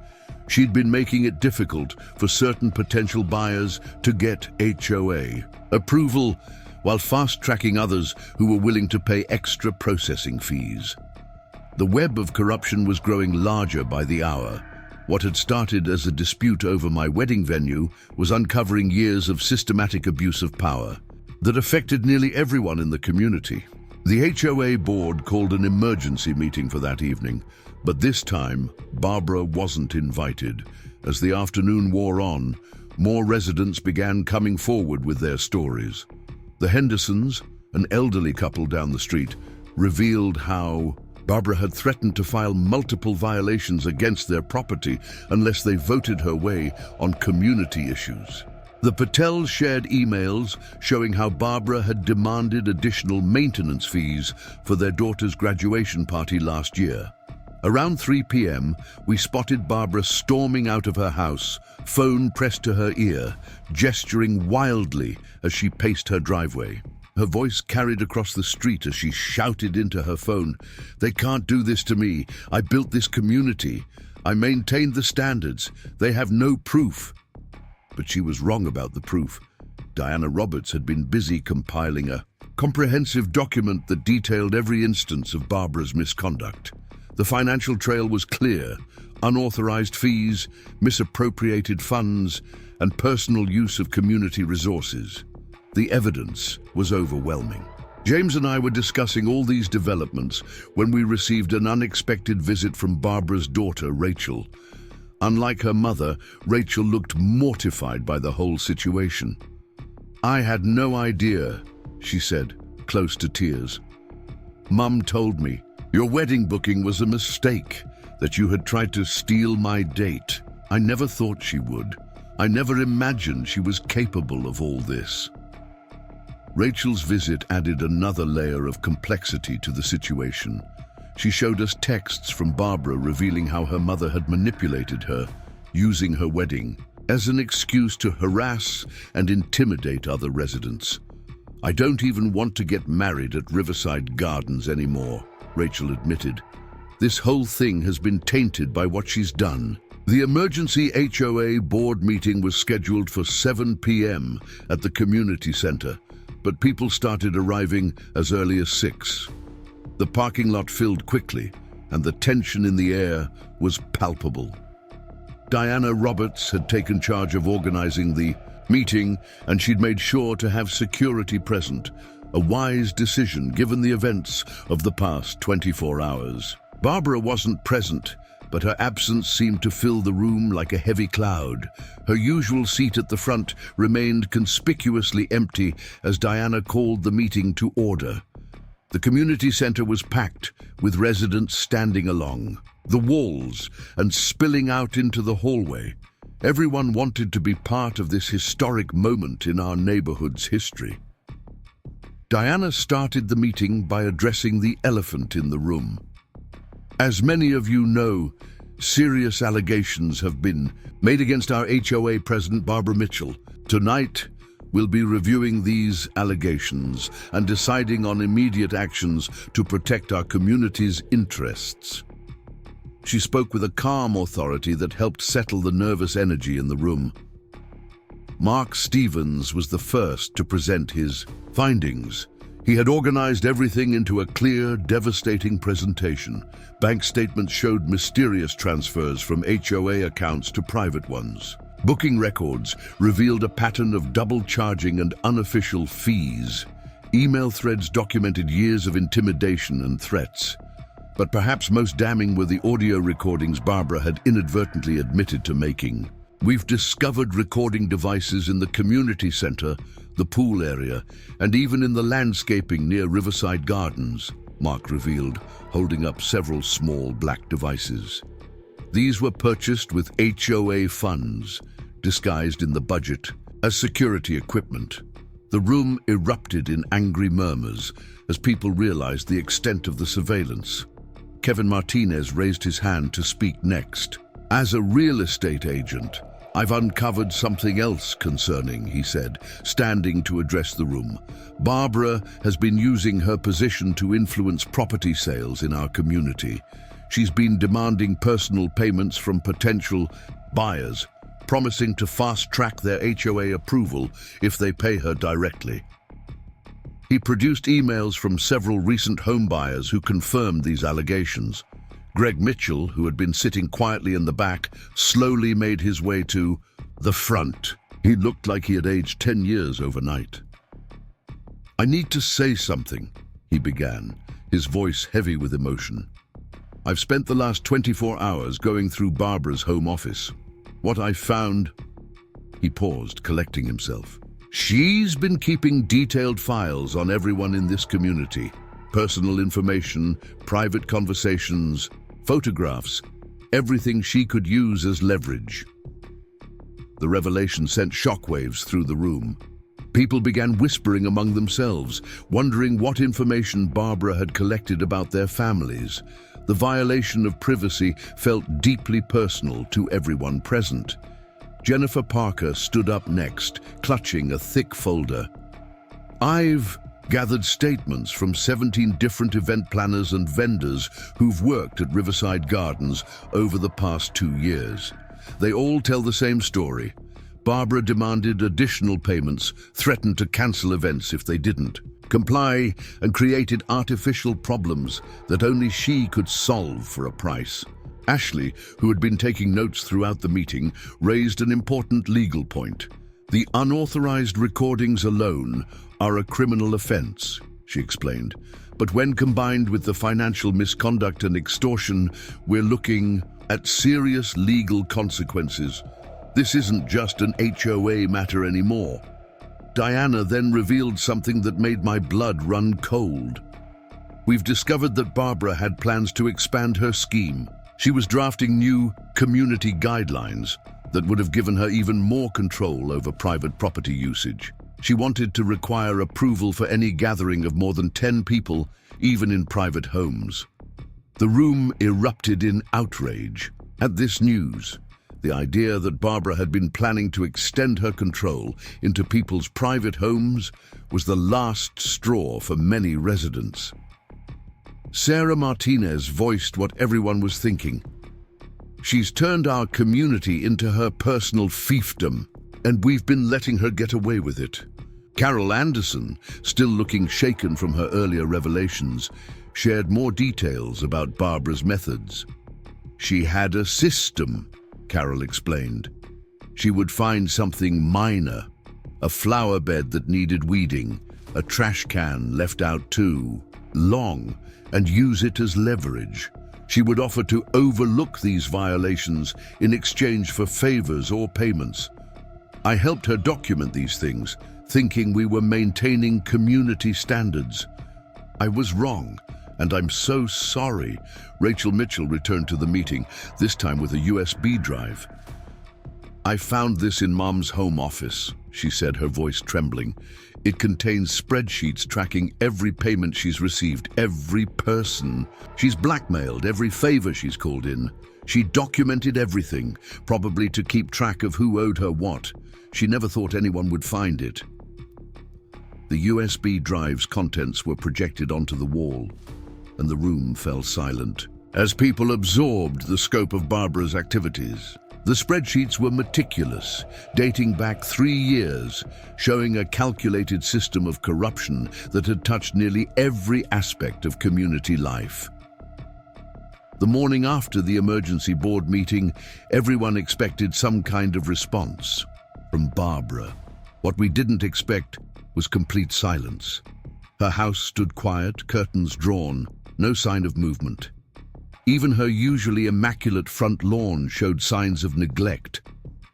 She'd been making it difficult for certain potential buyers to get HOA approval, while fast-tracking others who were willing to pay extra processing fees. The web of corruption was growing larger by the hour. What had started as a dispute over my wedding venue was uncovering years of systematic abuse of power that affected nearly everyone in the community. The HOA board called an emergency meeting for that evening, but this time Barbara wasn't invited. As the afternoon wore on, more residents began coming forward with their stories. The Hendersons, an elderly couple down the street, revealed how Barbara had threatened to file multiple violations against their property unless they voted her way on community issues. The Patels shared emails showing how Barbara had demanded additional maintenance fees for their daughter's graduation party last year. Around 3 p.m., we spotted Barbara storming out of her house, phone pressed to her ear, gesturing wildly as she paced her driveway. Her voice carried across the street as she shouted into her phone, "They can't do this to me. I built this community. I maintained the standards. They have no proof." But she was wrong about the proof. Diana Roberts had been busy compiling a comprehensive document that detailed every instance of Barbara's misconduct. The financial trail was clear: unauthorized fees, misappropriated funds, and personal use of community resources. The evidence was overwhelming. James and I were discussing all these developments when we received an unexpected visit from Barbara's daughter, Rachel. Unlike her mother, Rachel looked mortified by the whole situation. "I had no idea," she said, close to tears. "Mum told me your wedding booking was a mistake, that you had tried to steal my date. I never thought she would. I never imagined she was capable of all this." Rachel's visit added another layer of complexity to the situation. She showed us texts from Barbara revealing how her mother had manipulated her, using her wedding as an excuse to harass and intimidate other residents. "I don't even want to get married at Riverside Gardens anymore," Rachel admitted. "This whole thing has been tainted by what she's done." The emergency HOA board meeting was scheduled for 7 p.m. at the community center, but people started arriving as early as 6. The parking lot filled quickly, and the tension in the air was palpable. Diana Roberts had taken charge of organizing the meeting, and she'd made sure to have security present, a wise decision given the events of the past 24 hours. Barbara wasn't present, but her absence seemed to fill the room like a heavy cloud. Her usual seat at the front remained conspicuously empty as Diana called the meeting to order. The community center was packed, with residents standing along the walls and spilling out into the hallway. Everyone wanted to be part of this historic moment in our neighborhood's history. Diana started the meeting by addressing the elephant in the room. As many of you know, serious allegations have been made against our HOA president, Barbara Mitchell. Tonight, we'll be reviewing these allegations and deciding on immediate actions to protect our community's interests. She spoke with a calm authority that helped settle the nervous energy in the room. Mark Stevens was the first to present his findings. He had organized everything into a clear, devastating presentation. Bank statements showed mysterious transfers from HOA accounts to private ones. Booking records revealed a pattern of double charging and unofficial fees. Email threads documented years of intimidation and threats. But perhaps most damning were the audio recordings Barbara had inadvertently admitted to making. "We've discovered recording devices in the community center, the pool area, and even in the landscaping near Riverside Gardens," Mark revealed, holding up several small black devices. These were purchased with HOA funds, disguised in the budget as security equipment. The room erupted in angry murmurs as people realized the extent of the surveillance. Kevin Martinez raised his hand to speak next. "As a real estate agent, I've uncovered something else concerning," he said, standing to address the room. "Barbara has been using her position to influence property sales in our community. She's been demanding personal payments from potential buyers, promising to fast-track their HOA approval if they pay her directly." He produced emails from several recent home buyers who confirmed these allegations. Greg Mitchell, who had been sitting quietly in the back, slowly made his way to the front. He looked like he had aged 10 years overnight. "I need to say something," he began, his voice heavy with emotion. "I've spent the last 24 hours going through Barbara's home office. What I found..." He paused, collecting himself. "She's been keeping detailed files on everyone in this community. Personal information, private conversations, photographs, everything she could use as leverage." The revelation sent shockwaves through the room. People began whispering among themselves, wondering what information Barbara had collected about their families. The violation of privacy felt deeply personal to everyone present. Jennifer Parker stood up next, clutching a thick folder. "I've gathered statements from 17 different event planners and vendors who've worked at Riverside Gardens over the past 2 years. They all tell the same story. Barbara demanded additional payments, threatened to cancel events if they didn't comply, and created artificial problems that only she could solve for a price. Ashley, who had been taking notes throughout the meeting, raised an important legal point. The unauthorized recordings alone are a criminal offense, she explained. But when combined with the financial misconduct and extortion, we're looking at serious legal consequences. This isn't just an HOA matter anymore. Diana then revealed something that made my blood run cold. We've discovered that Barbara had plans to expand her scheme. She was drafting new community guidelines that would have given her even more control over private property usage. She wanted to require approval for any gathering of more than 10 people, even in private homes. The room erupted in outrage at this news. The idea that Barbara had been planning to extend her control into people's private homes was the last straw for many residents. Sarah Martinez voiced what everyone was thinking. She's turned our community into her personal fiefdom, and we've been letting her get away with it. Carol Anderson, still looking shaken from her earlier revelations, shared more details about Barbara's methods. She had a system, Carol explained. She would find something minor, a flower bed that needed weeding, a trash can left out too long, and use it as leverage. She would offer to overlook these violations in exchange for favors or payments. I helped her document these things, thinking we were maintaining community standards. I was wrong, and I'm so sorry. Rachel Mitchell returned to the meeting, this time with a USB drive. I found this in Mom's home office, she said, her voice trembling. It contains spreadsheets tracking every payment she's received, every person she's blackmailed, every favor she's called in. She documented everything, probably to keep track of who owed her what. She never thought anyone would find it. The USB drive's contents were projected onto the wall, and the room fell silent as people absorbed the scope of Barbara's activities. The spreadsheets were meticulous, dating back 3 years, showing a calculated system of corruption that had touched nearly every aspect of community life. The morning after the emergency board meeting, everyone expected some kind of response from Barbara. What we didn't expect was complete silence. Her house stood quiet, curtains drawn, no sign of movement. Even her usually immaculate front lawn showed signs of neglect,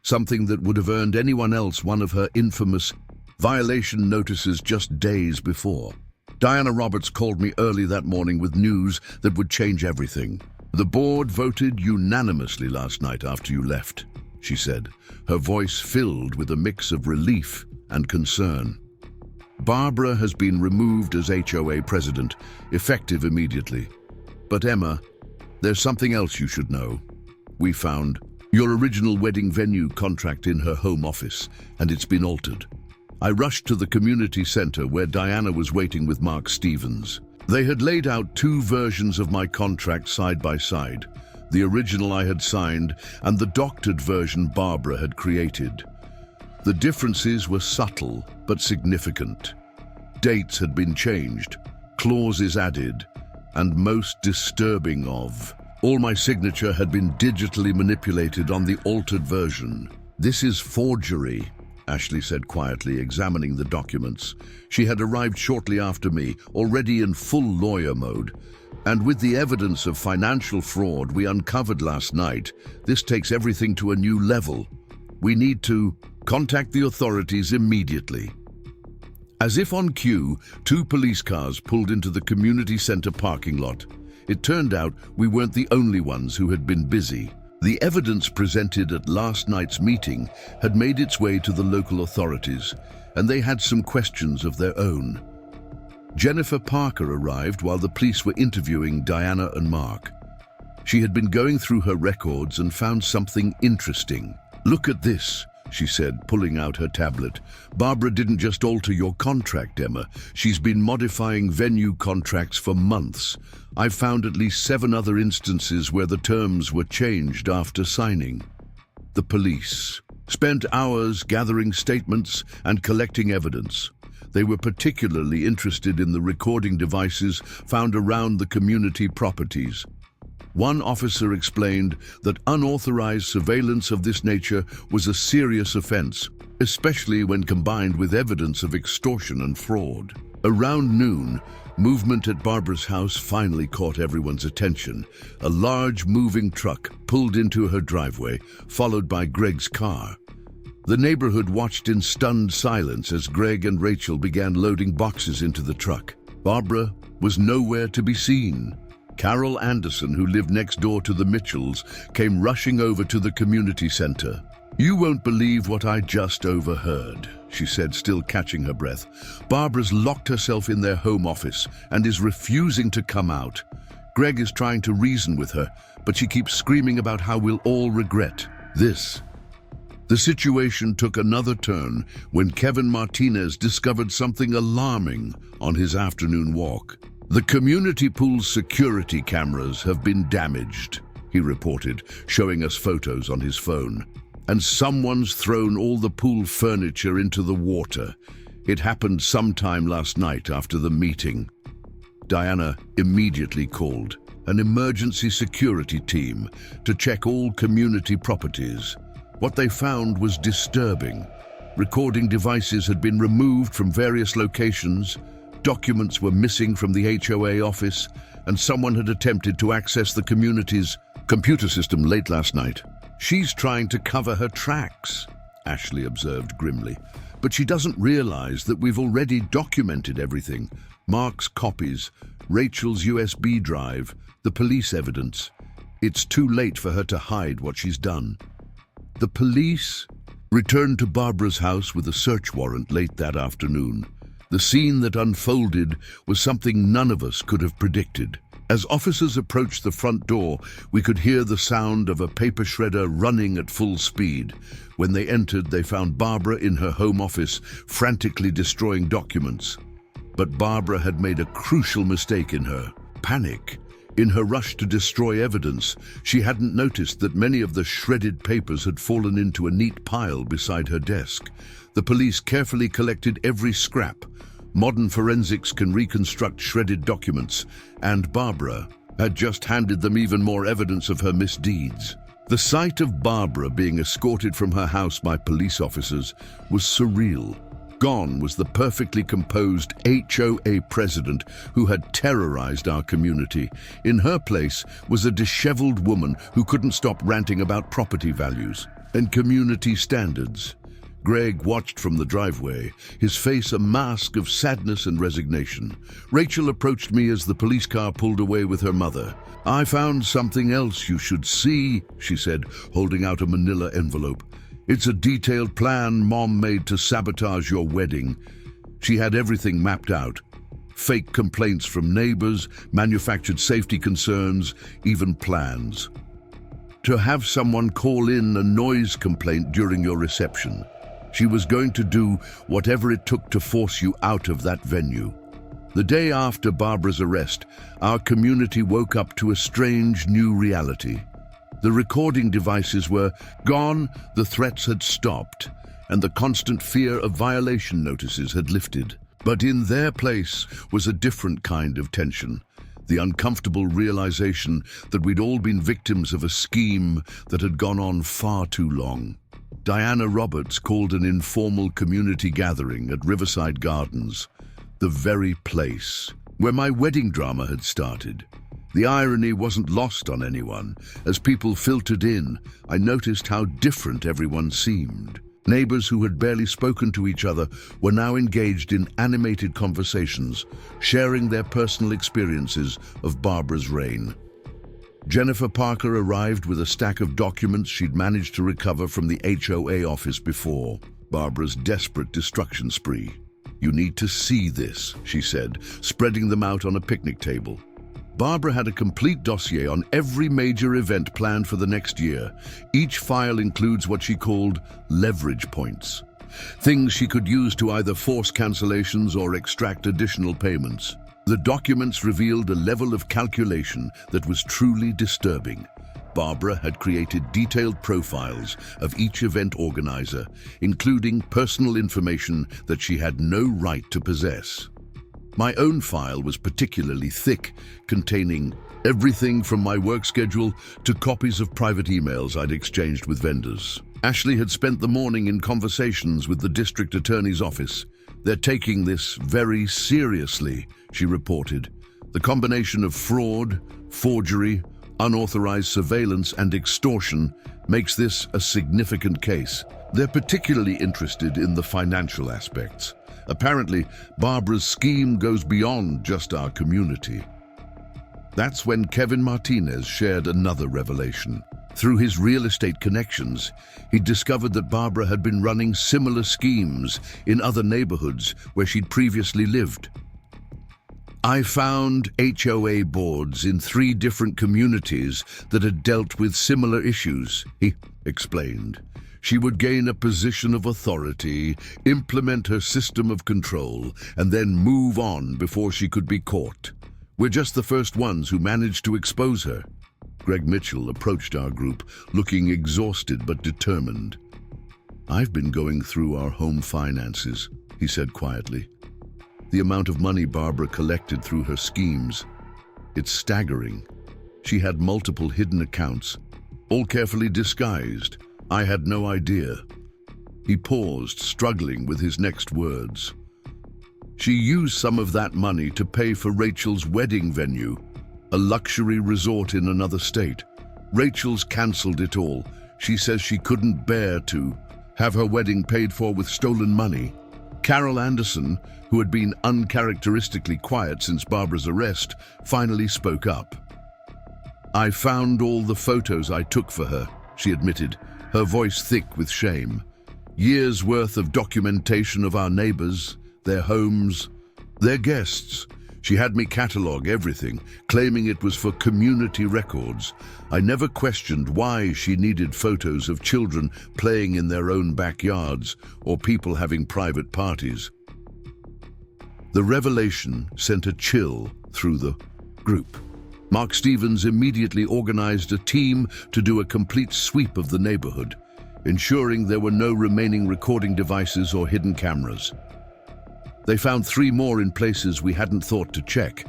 something that would have earned anyone else one of her infamous violation notices just days before. Diana Roberts called me early that morning with news that would change everything. The board voted unanimously last night after you left, she said, her voice filled with a mix of relief and concern. Barbara has been removed as HOA president, effective immediately. But Emma, there's something else you should know. We found your original wedding venue contract in her home office, and it's been altered. I rushed to the community center where Diana was waiting with Mark Stevens. They had laid out 2 versions of my contract side by side, the original I had signed and the doctored version Barbara had created. The differences were subtle but significant. Dates had been changed, clauses added, and most disturbing of, all my signature had been digitally manipulated on the altered version. This is forgery, Ashley said quietly, examining the documents. She had arrived shortly after me, already in full lawyer mode. And with the evidence of financial fraud we uncovered last night, this takes everything to a new level. We need to contact the authorities immediately. As if on cue, 2 police cars pulled into the community center parking lot. It turned out we weren't the only ones who had been busy. The evidence presented at last night's meeting had made its way to the local authorities, and they had some questions of their own. Jennifer Parker arrived while the police were interviewing Diana and Mark. She had been going through her records and found something interesting. Look at this. she said, pulling out her tablet. Barbara didn't just alter your contract, Emma. She's been modifying venue contracts for months. I've found at least 7 other instances where the terms were changed after signing. The police spent hours gathering statements and collecting evidence. They were particularly interested in the recording devices found around the community properties. One officer explained that unauthorized surveillance of this nature was a serious offense, especially when combined with evidence of extortion and fraud. Around noon, movement at Barbara's house finally caught everyone's attention. A large moving truck pulled into her driveway, followed by Greg's car. The neighborhood watched in stunned silence as Greg and Rachel began loading boxes into the truck. Barbara was nowhere to be seen. Carol Anderson, who lived next door to the Mitchells, came rushing over to the community center. "You won't believe what I just overheard," she said, still catching her breath. "Barbara's locked herself in their home office and is refusing to come out. Greg is trying to reason with her, but she keeps screaming about how we'll all regret this." The situation took another turn when Kevin Martinez discovered something alarming on his afternoon walk. "The community pool's security cameras have been damaged," he reported, showing us photos on his phone. "And someone's thrown all the pool furniture into the water. It happened sometime last night after the meeting." Diana immediately called an emergency security team to check all community properties. What they found was disturbing. Recording devices had been removed from various locations, documents were missing from the HOA office, and someone had attempted to access the community's computer system late last night. "She's trying to cover her tracks," Ashley observed grimly. "But she doesn't realize that we've already documented everything. Mark's copies, Rachel's USB drive, the police evidence. It's too late for her to hide what she's done." The police returned to Barbara's house with a search warrant late that afternoon. The scene that unfolded was something none of us could have predicted. As officers approached the front door, we could hear the sound of a paper shredder running at full speed. When they entered, they found Barbara in her home office, frantically destroying documents. But Barbara had made a crucial mistake in her panic. In her rush to destroy evidence, she hadn't noticed that many of the shredded papers had fallen into a neat pile beside her desk. The police carefully collected every scrap. Modern forensics can reconstruct shredded documents, and Barbara had just handed them even more evidence of her misdeeds. The sight of Barbara being escorted from her house by police officers was surreal. Gone was the perfectly composed HOA president who had terrorized our community. In her place was a disheveled woman who couldn't stop ranting about property values and community standards. Greg watched from the driveway, his face a mask of sadness and resignation. Rachel approached me as the police car pulled away with her mother. "I found something else you should see," she said, holding out a manila envelope. "It's a detailed plan Mom made to sabotage your wedding." She had everything mapped out. Fake complaints from neighbors, manufactured safety concerns, even plans. To have someone call in a noise complaint during your reception. She was going to do whatever it took to force you out of that venue. The day after Barbara's arrest, our community woke up to a strange new reality. The recording devices were gone, the threats had stopped, and the constant fear of violation notices had lifted. But in their place was a different kind of tension, the uncomfortable realization that we'd all been victims of a scheme that had gone on far too long. Diana Roberts called an informal community gathering at Riverside Gardens, the very place where my wedding drama had started. The irony wasn't lost on anyone. As people filtered in, I noticed how different everyone seemed. Neighbors who had barely spoken to each other were now engaged in animated conversations, sharing their personal experiences of Barbara's reign. Jennifer Parker arrived with a stack of documents she'd managed to recover from the HOA office before Barbara's desperate destruction spree. "You need to see this," she said, spreading them out on a picnic table. Barbara had a complete dossier on every major event planned for the next year. Each file includes what she called leverage points, things she could use to either force cancellations or extract additional payments. The documents revealed a level of calculation that was truly disturbing. Barbara had created detailed profiles of each event organizer, including personal information that she had no right to possess. My own file was particularly thick, containing everything from my work schedule to copies of private emails I'd exchanged with vendors. Ashley had spent the morning in conversations with the district attorney's office. "They're taking this very seriously," she reported. "The combination of fraud, forgery, unauthorized surveillance, and extortion makes this a significant case. They're particularly interested in the financial aspects. Apparently, Barbara's scheme goes beyond just our community." That's when Kevin Martinez shared another revelation. Through his real estate connections, he discovered that Barbara had been running similar schemes in other neighborhoods where she'd previously lived. "I found HOA boards in 3 different communities that had dealt with similar issues," he explained. "She would gain a position of authority, implement her system of control, and then move on before she could be caught. We're just the first ones who managed to expose her." Greg Mitchell approached our group, looking exhausted but determined. "I've been going through our home finances," he said quietly. "The amount of money Barbara collected through her schemes, it's staggering. She had multiple hidden accounts, all carefully disguised. I had no idea." He paused, struggling with his next words. "She used some of that money to pay for Rachel's wedding venue, a luxury resort in another state. Rachel's canceled it all. She says she couldn't bear to have her wedding paid for with stolen money." Carol Anderson, who had been uncharacteristically quiet since Barbara's arrest, finally spoke up. "I found all the photos I took for her," she admitted, her voice thick with shame. "Years' worth of documentation of our neighbors, their homes, their guests. She had me catalog everything, claiming it was for community records. I never questioned why she needed photos of children playing in their own backyards or people having private parties." The revelation sent a chill through the group. Mark Stevens immediately organized a team to do a complete sweep of the neighborhood, ensuring there were no remaining recording devices or hidden cameras. They found 3 more in places we hadn't thought to check: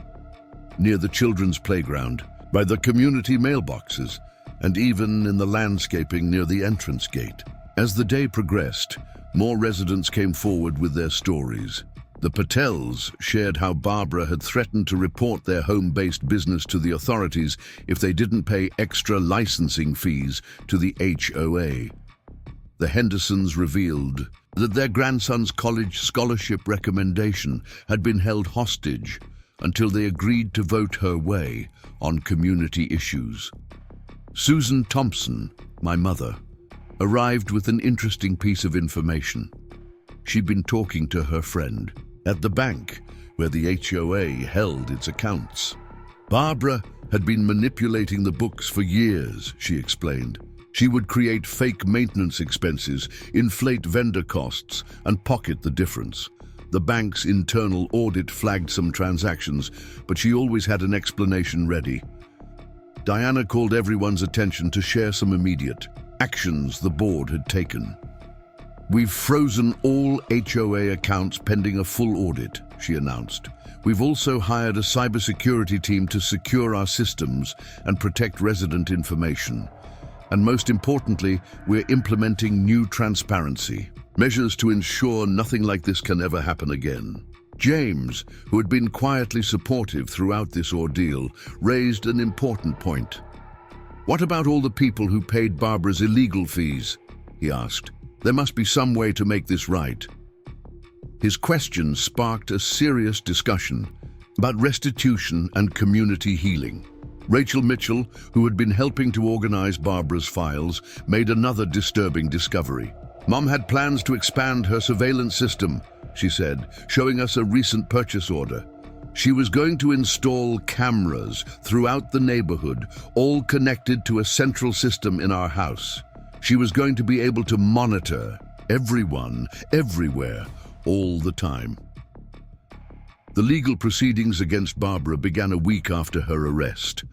near the children's playground, by the community mailboxes, and even in the landscaping near the entrance gate. As the day progressed, more residents came forward with their stories. The Patels shared how Barbara had threatened to report their home-based business to the authorities if they didn't pay extra licensing fees to the HOA. The Hendersons revealed that their grandson's college scholarship recommendation had been held hostage until they agreed to vote her way on community issues. Susan Thompson, my mother, arrived with an interesting piece of information. She'd been talking to her friend at the bank where the HOA held its accounts. Barbara had been manipulating the books for years, she explained. She would create fake maintenance expenses, inflate vendor costs, and pocket the difference. The bank's internal audit flagged some transactions, but she always had an explanation ready. Diana called everyone's attention to share some immediate actions the board had taken. "We've frozen all HOA accounts pending a full audit," she announced. "We've also hired a cybersecurity team to secure our systems and protect resident information. And most importantly, we're implementing new transparency measures to ensure nothing like this can ever happen again." James, who had been quietly supportive throughout this ordeal, raised an important point. "What about all the people who paid Barbara's illegal fees?" he asked. "There must be some way to make this right." His question sparked a serious discussion about restitution and community healing. Rachel Mitchell, who had been helping to organize Barbara's files, made another disturbing discovery. "Mom had plans to expand her surveillance system," she said, showing us a recent purchase order. She was going to install cameras throughout the neighborhood, all connected to a central system in our house. She was going to be able to monitor everyone, everywhere, all the time. The legal proceedings against Barbara began a week after her arrest.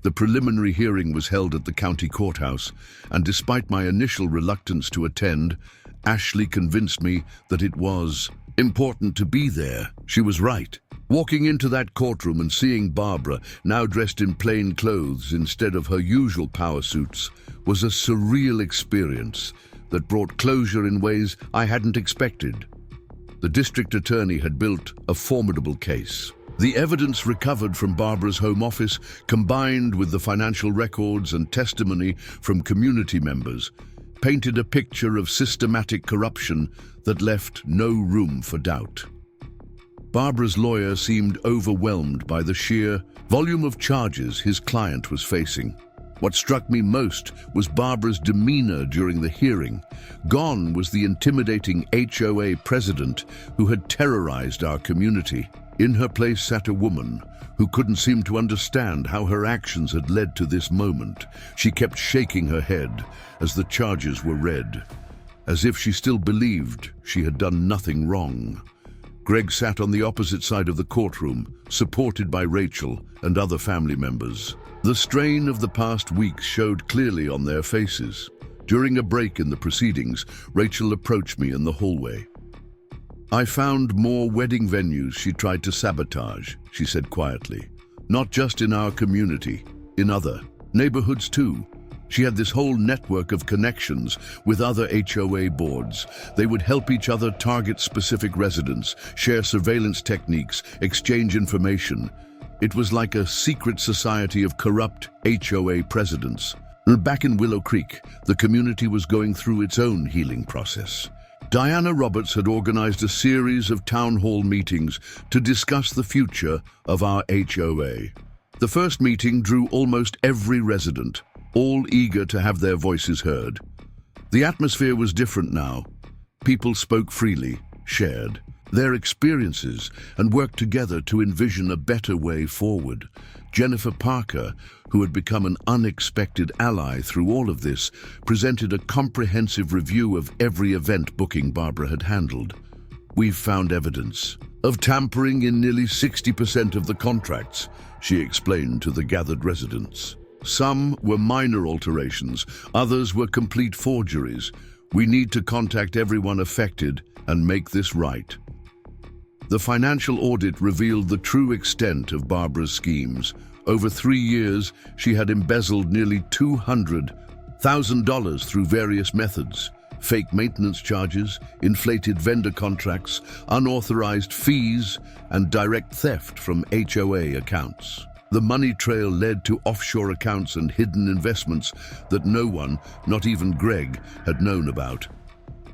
The preliminary hearing was held at the county courthouse, and despite my initial reluctance to attend, Ashley convinced me that it was important to be there. She was right. Walking into that courtroom and seeing Barbara, now dressed in plain clothes instead of her usual power suits, was a surreal experience that brought closure in ways I hadn't expected. The district attorney had built a formidable case. The evidence recovered from Barbara's home office, combined with the financial records and testimony from community members, painted a picture of systematic corruption that left no room for doubt. Barbara's lawyer seemed overwhelmed by the sheer volume of charges his client was facing. What struck me most was Barbara's demeanor during the hearing. Gone was the intimidating HOA president who had terrorized our community. In her place sat a woman who couldn't seem to understand how her actions had led to this moment. She kept shaking her head as the charges were read, as if she still believed she had done nothing wrong. Greg sat on the opposite side of the courtroom, supported by Rachel and other family members. The strain of the past weeks showed clearly on their faces. During a break in the proceedings, Rachel approached me in the hallway. "I found more wedding venues she tried to sabotage," she said quietly. "Not just in our community, in other neighborhoods too. She had this whole network of connections with other HOA boards. They would help each other target specific residents, share surveillance techniques, exchange information. It was like a secret society of corrupt HOA presidents." Back in Willow Creek, the community was going through its own healing process. Diana Roberts had organized a series of town hall meetings to discuss the future of our HOA. The first meeting drew almost every resident, all eager to have their voices heard. The atmosphere was different now. People spoke freely, shared their experiences, and worked together to envision a better way forward. Jennifer Parker, who had become an unexpected ally through all of this, presented a comprehensive review of every event booking Barbara had handled. "We've found evidence of tampering in nearly 60% of the contracts," she explained to the gathered residents. "Some were minor alterations, others were complete forgeries. We need to contact everyone affected and make this right." The financial audit revealed the true extent of Barbara's schemes. Over 3 years, she had embezzled nearly $200,000 through various methods: fake maintenance charges, inflated vendor contracts, unauthorized fees, and direct theft from HOA accounts. The money trail led to offshore accounts and hidden investments that no one, not even Greg, had known about.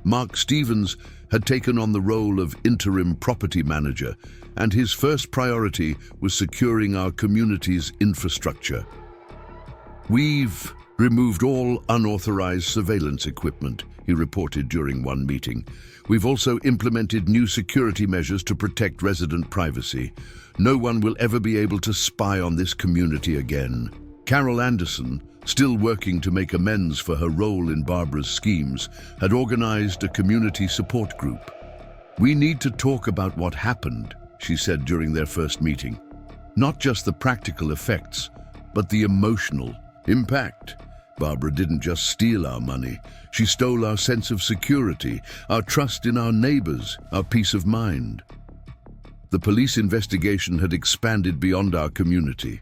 Mark Stevens had taken on the role of interim property manager, and his first priority was securing our community's infrastructure. "We've removed all unauthorized surveillance equipment," he reported during one meeting. "We've also implemented new security measures to protect resident privacy. No one will ever be able to spy on this community again." Carol Anderson, still working to make amends for her role in Barbara's schemes, had organized a community support group. "We need to talk about what happened," she said during their first meeting. "Not just the practical effects, but the emotional impact. Barbara didn't just steal our money. She stole our sense of security, our trust in our neighbors, our peace of mind." The police investigation had expanded beyond our community.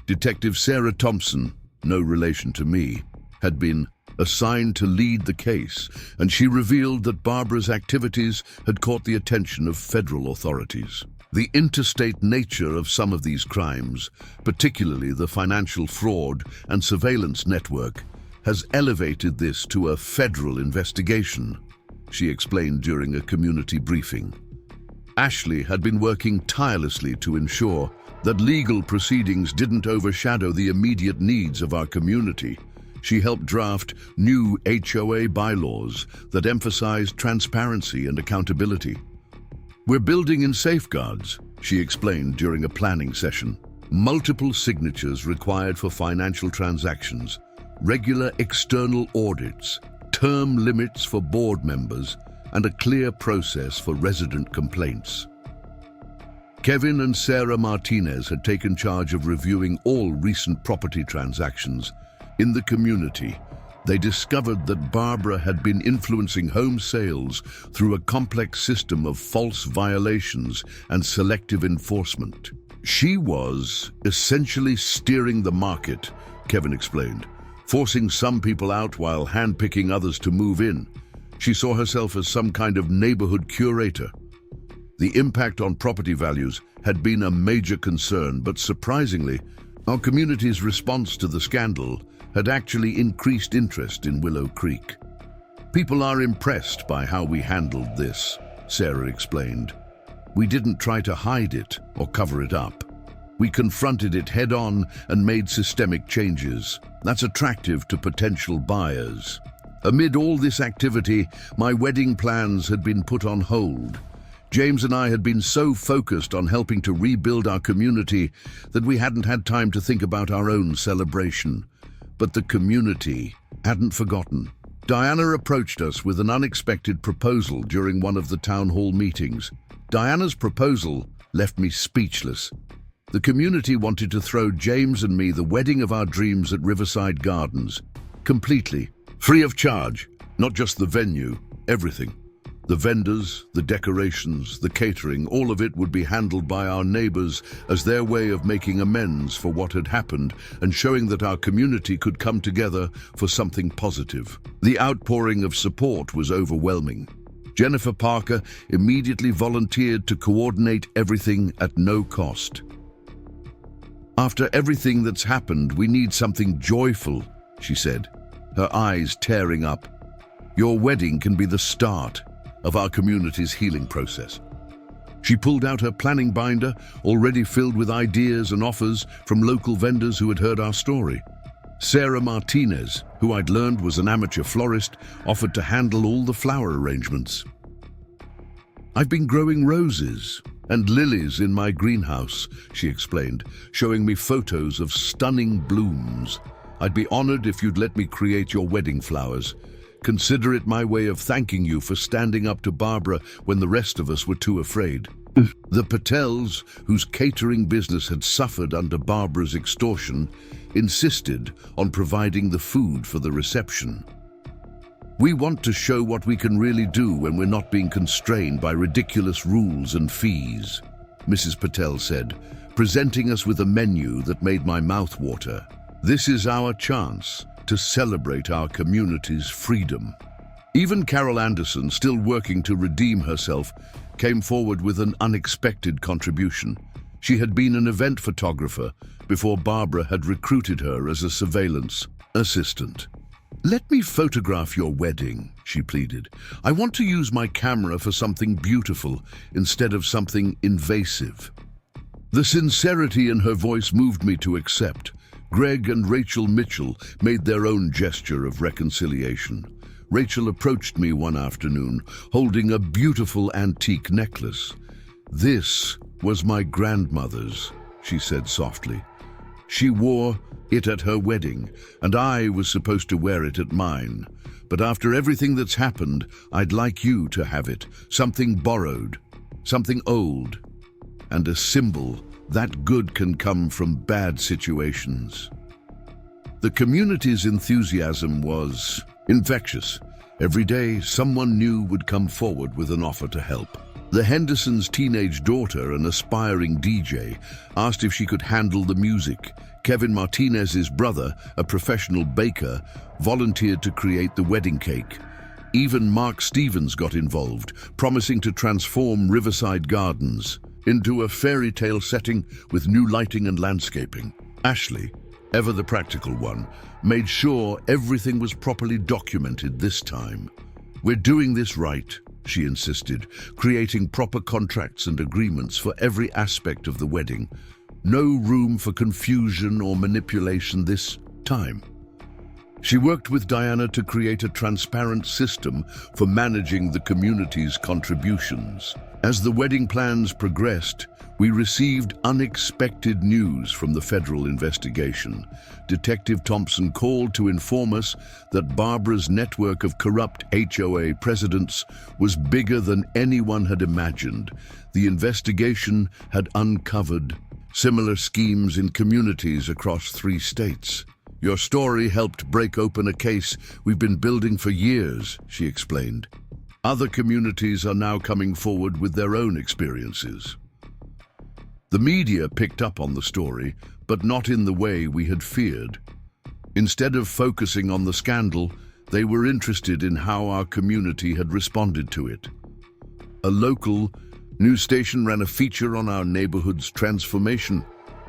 Detective Sarah Thompson, no relation to me, had been assigned to lead the case, and she revealed that Barbara's activities had caught the attention of federal authorities. The interstate nature of some of these crimes, particularly the financial fraud and surveillance network, has elevated this to a federal investigation, she explained during a community briefing. Ashley had been working tirelessly to ensure that legal proceedings didn't overshadow the immediate needs of our community. She helped draft new HOA bylaws that emphasized transparency and accountability. "We're building in safeguards," she explained during a planning session. Multiple signatures required for financial transactions, regular external audits, term limits for board members, and a clear process for resident complaints. Kevin and Sarah Martinez had taken charge of reviewing all recent property transactions. In the community, they discovered that Barbara had been influencing home sales through a complex system of false violations and selective enforcement. She was essentially steering the market, Kevin explained, forcing some people out while handpicking others to move in. She saw herself as some kind of neighborhood curator. The impact on property values had been a major concern, but surprisingly, our community's response to the scandal had actually increased interest in Willow Creek. People are impressed by how we handled this, Sarah explained. We didn't try to hide it or cover it up. We confronted it head-on and made systemic changes. That's attractive to potential buyers. Amid all this activity, my wedding plans had been put on hold. James and I had been so focused on helping to rebuild our community that we hadn't had time to think about our own celebration. But the community hadn't forgotten. Diana approached us with an unexpected proposal during one of the town hall meetings. Diana's proposal left me speechless. The community wanted to throw James and me the wedding of our dreams at Riverside Gardens, completely, free of charge, not just the venue, everything. The vendors, the decorations, the catering, all of it would be handled by our neighbors as their way of making amends for what had happened and showing that our community could come together for something positive. The outpouring of support was overwhelming. Jennifer Parker immediately volunteered to coordinate everything at no cost. After everything that's happened, we need something joyful, she said, her eyes tearing up. Your wedding can be the start of our community's healing process. She pulled out her planning binder, already filled with ideas and offers from local vendors who had heard our story. Sarah Martinez, who I'd learned was an amateur florist, offered to handle all the flower arrangements. I've been growing roses and lilies in my greenhouse, she explained, showing me photos of stunning blooms. I'd be honored if you'd let me create your wedding flowers. Consider it my way of thanking you for standing up to Barbara when the rest of us were too afraid. The Patels, whose catering business had suffered under Barbara's extortion, insisted on providing the food for the reception. We want to show what we can really do when we're not being constrained by ridiculous rules and fees, Mrs. Patel said, presenting us with a menu that made my mouth water. This is our chance to celebrate our community's freedom. Even Carol Anderson, still working to redeem herself, came forward with an unexpected contribution. She had been an event photographer before Barbara had recruited her as a surveillance assistant. Let me photograph your wedding, she pleaded. I want to use my camera for something beautiful instead of something invasive. The sincerity in her voice moved me to accept. Greg and Rachel Mitchell made their own gesture of reconciliation. Rachel approached me one afternoon, holding a beautiful antique necklace. This was my grandmother's, she said softly. She wore it at her wedding, and I was supposed to wear it at mine. But after everything that's happened, I'd like you to have it. Something borrowed, something old, and a symbol that good can come from bad situations. The community's enthusiasm was infectious. Every day, someone new would come forward with an offer to help. The Hendersons' teenage daughter, an aspiring DJ, asked if she could handle the music. Kevin Martinez's brother, a professional baker, volunteered to create the wedding cake. Even Mark Stevens got involved, promising to transform Riverside Gardens into a fairy tale setting with new lighting and landscaping. Ashley, ever the practical one, made sure everything was properly documented this time. We're doing this right, she insisted, creating proper contracts and agreements for every aspect of the wedding. No room for confusion or manipulation this time. She worked with Diana to create a transparent system for managing the community's contributions. As the wedding plans progressed, we received unexpected news from the federal investigation. Detective Thompson called to inform us that Barbara's network of corrupt HOA presidents was bigger than anyone had imagined. The investigation had uncovered similar schemes in communities across 3 states. "Your story helped break open a case we've been building for years," she explained. "Other communities are now coming forward with their own experiences." The media picked up on the story, but not in the way we had feared. Instead of focusing on the scandal, they were interested in how our community had responded to it. A local news station ran a feature on our neighborhood's transformation,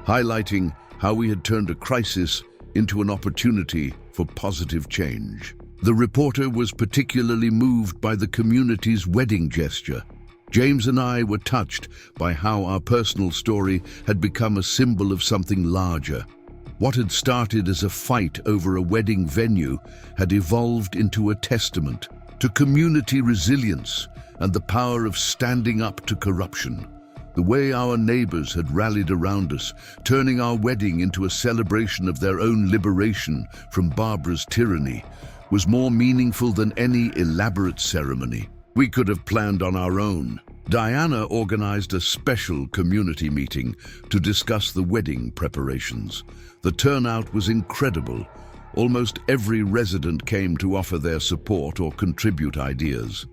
highlighting how we had turned a crisis into an opportunity for positive change. The reporter was particularly moved by the community's wedding gesture. James and I were touched by how our personal story had become a symbol of something larger. What had started as a fight over a wedding venue had evolved into a testament to community resilience and the power of standing up to corruption. The way our neighbors had rallied around us, turning our wedding into a celebration of their own liberation from Barbara's tyranny, was more meaningful than any elaborate ceremony we could have planned on our own. Diana organized a special community meeting to discuss the wedding preparations. The turnout was incredible. Almost every resident came to offer their support or contribute ideas.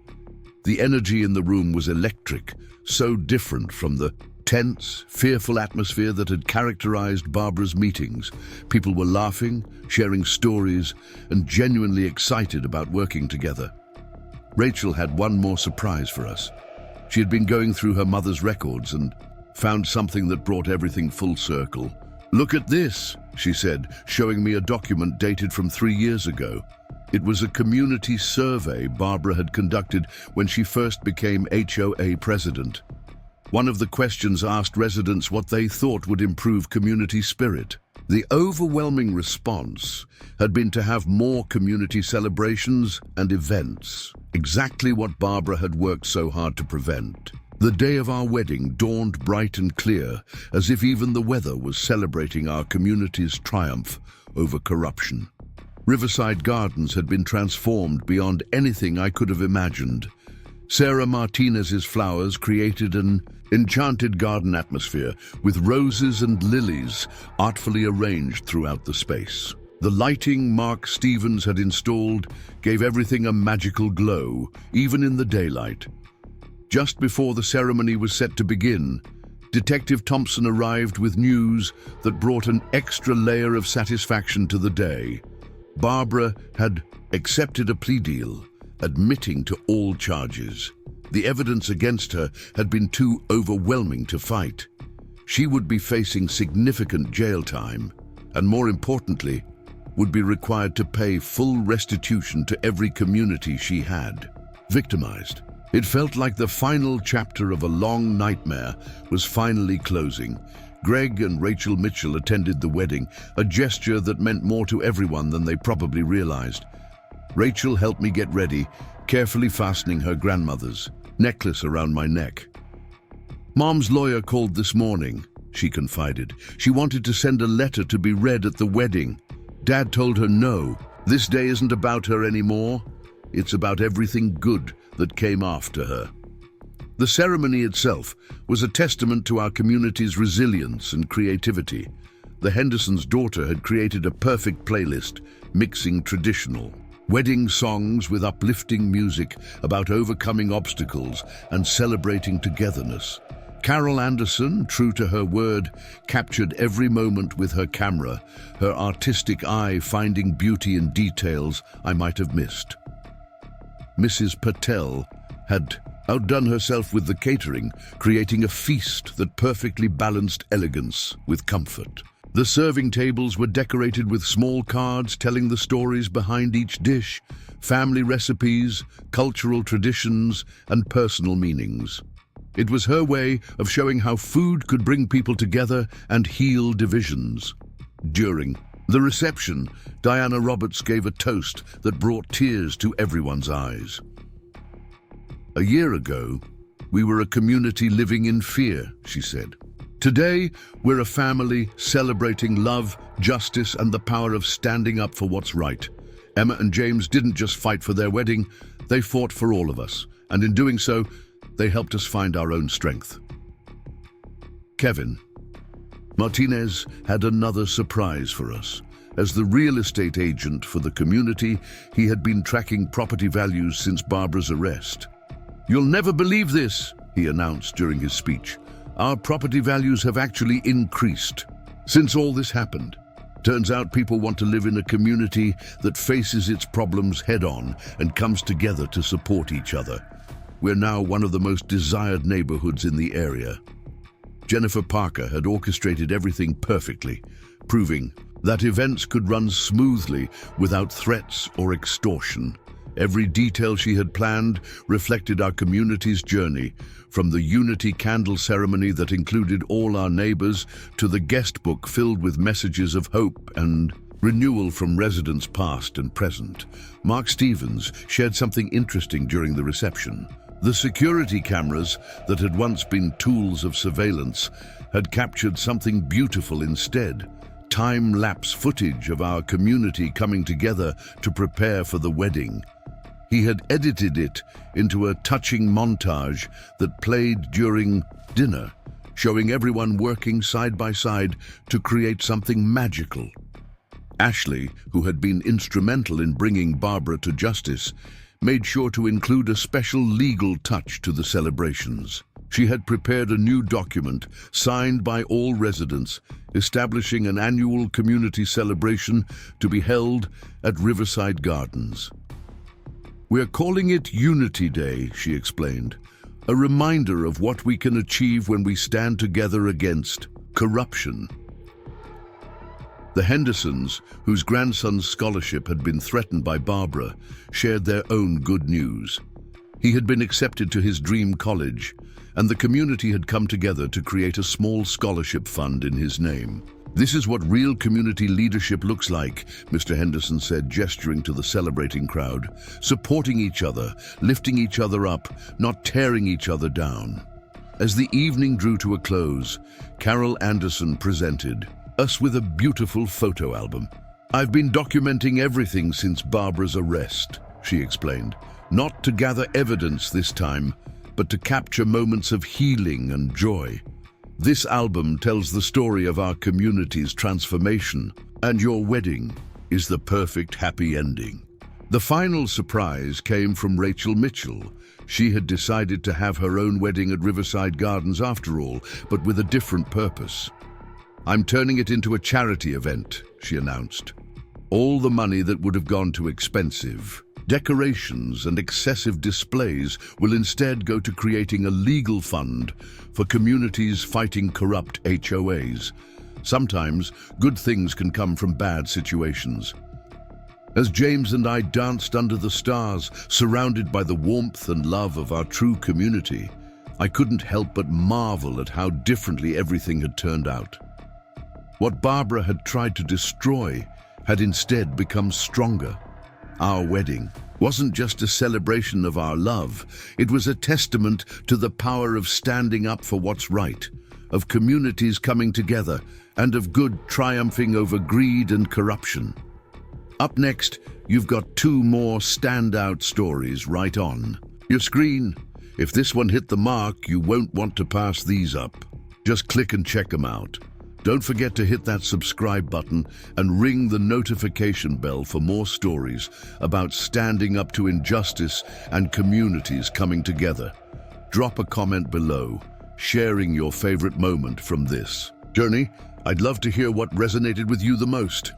The energy in the room was electric, so different from the tense, fearful atmosphere that had characterized Barbara's meetings. People were laughing, sharing stories, and genuinely excited about working together. Rachel had one more surprise for us. She had been going through her mother's records and found something that brought everything full circle. "Look at this," she said, showing me a document dated from 3 years ago. It was a community survey Barbara had conducted when she first became HOA president. One of the questions asked residents what they thought would improve community spirit. The overwhelming response had been to have more community celebrations and events, exactly what Barbara had worked so hard to prevent. The day of our wedding dawned bright and clear, as if even the weather was celebrating our community's triumph over corruption. Riverside Gardens had been transformed beyond anything I could have imagined. Sarah Martinez's flowers created an enchanted garden atmosphere with roses and lilies artfully arranged throughout the space. The lighting Mark Stevens had installed gave everything a magical glow, even in the daylight. Just before the ceremony was set to begin, Detective Thompson arrived with news that brought an extra layer of satisfaction to the day. Barbara had accepted a plea deal, admitting to all charges. The evidence against her had been too overwhelming to fight. She would be facing significant jail time, and more importantly, would be required to pay full restitution to every community she had victimized. It felt like the final chapter of a long nightmare was finally closing. Greg and Rachel Mitchell attended the wedding, a gesture that meant more to everyone than they probably realized. Rachel helped me get ready, carefully fastening her grandmother's necklace around my neck. "Mom's lawyer called this morning," she confided. "She wanted to send a letter to be read at the wedding. Dad told her no. This day isn't about her anymore. It's about everything good that came after her." The ceremony itself was a testament to our community's resilience and creativity. The Hendersons' daughter had created a perfect playlist, mixing traditional wedding songs with uplifting music about overcoming obstacles and celebrating togetherness. Carol Anderson, true to her word, captured every moment with her camera, her artistic eye finding beauty in details I might have missed. Mrs. Patel had outdone herself with the catering, creating a feast that perfectly balanced elegance with comfort. The serving tables were decorated with small cards telling the stories behind each dish, family recipes, cultural traditions, and personal meanings. It was her way of showing how food could bring people together and heal divisions. During the reception, Diana Roberts gave a toast that brought tears to everyone's eyes. A year ago, We were a community living in fear, she said. Today, we're a family celebrating love, justice, and the power of standing up for what's right. Emma and James didn't just fight for their wedding, they fought for all of us. And in doing so, they helped us find our own strength. Kevin Martinez had another surprise for us. As the real estate agent for the community, he had been tracking property values since Barbara's arrest. "You'll never believe this," he announced during his speech. "Our property values have actually increased since all this happened. Turns out people want to live in a community that faces its problems head-on and comes together to support each other. We're now one of the most desired neighborhoods in the area." Jennifer Parker had orchestrated everything perfectly, proving that events could run smoothly without threats or extortion. Every detail she had planned reflected our community's journey, from the Unity candle ceremony that included all our neighbors to the guest book filled with messages of hope and renewal from residents past and present. Mark Stevens shared something interesting during the reception. The security cameras that had once been tools of surveillance had captured something beautiful instead. Time-lapse footage of our community coming together to prepare for the wedding. He had edited it into a touching montage that played during dinner, showing everyone working side by side to create something magical. Ashley, who had been instrumental in bringing Barbara to justice, made sure to include a special legal touch to the celebrations. She had prepared a new document, signed by all residents, establishing an annual community celebration to be held at Riverside Gardens. "We're calling it Unity Day," she explained, "a reminder of what we can achieve when we stand together against corruption." The Hendersons, whose grandson's scholarship had been threatened by Barbara, shared their own good news. He had been accepted to his dream college, and the community had come together to create a small scholarship fund in his name. "This is what real community leadership looks like," Mr. Henderson said, gesturing to the celebrating crowd. "Supporting each other, lifting each other up, not tearing each other down." As the evening drew to a close, Carol Anderson presented us with a beautiful photo album. "I've been documenting everything since Barbara's arrest," she explained. "Not to gather evidence this time, but to capture moments of healing and joy. This album tells the story of our community's transformation, and your wedding is the perfect happy ending." The final surprise came from Rachel Mitchell. She had decided to have her own wedding at Riverside Gardens after all, but with a different purpose. "I'm turning it into a charity event," she announced. "All the money that would have gone to expensive decorations and excessive displays will instead go to creating a legal fund for communities fighting corrupt HOAs. Sometimes good things can come from bad situations." As James and I danced under the stars, surrounded by the warmth and love of our true community, I couldn't help but marvel at how differently everything had turned out. What Barbara had tried to destroy had instead become stronger. Our wedding wasn't just a celebration of our love, it was a testament to the power of standing up for what's right, of communities coming together, and of good triumphing over greed and corruption. Up next, you've got two more standout stories right on your screen. If this one hit the mark, you won't want to pass these up. Just click and check them out. Don't forget to hit that subscribe button and ring the notification bell for more stories about standing up to injustice and communities coming together. Drop a comment below, sharing your favorite moment from this journey. I'd love to hear what resonated with you the most.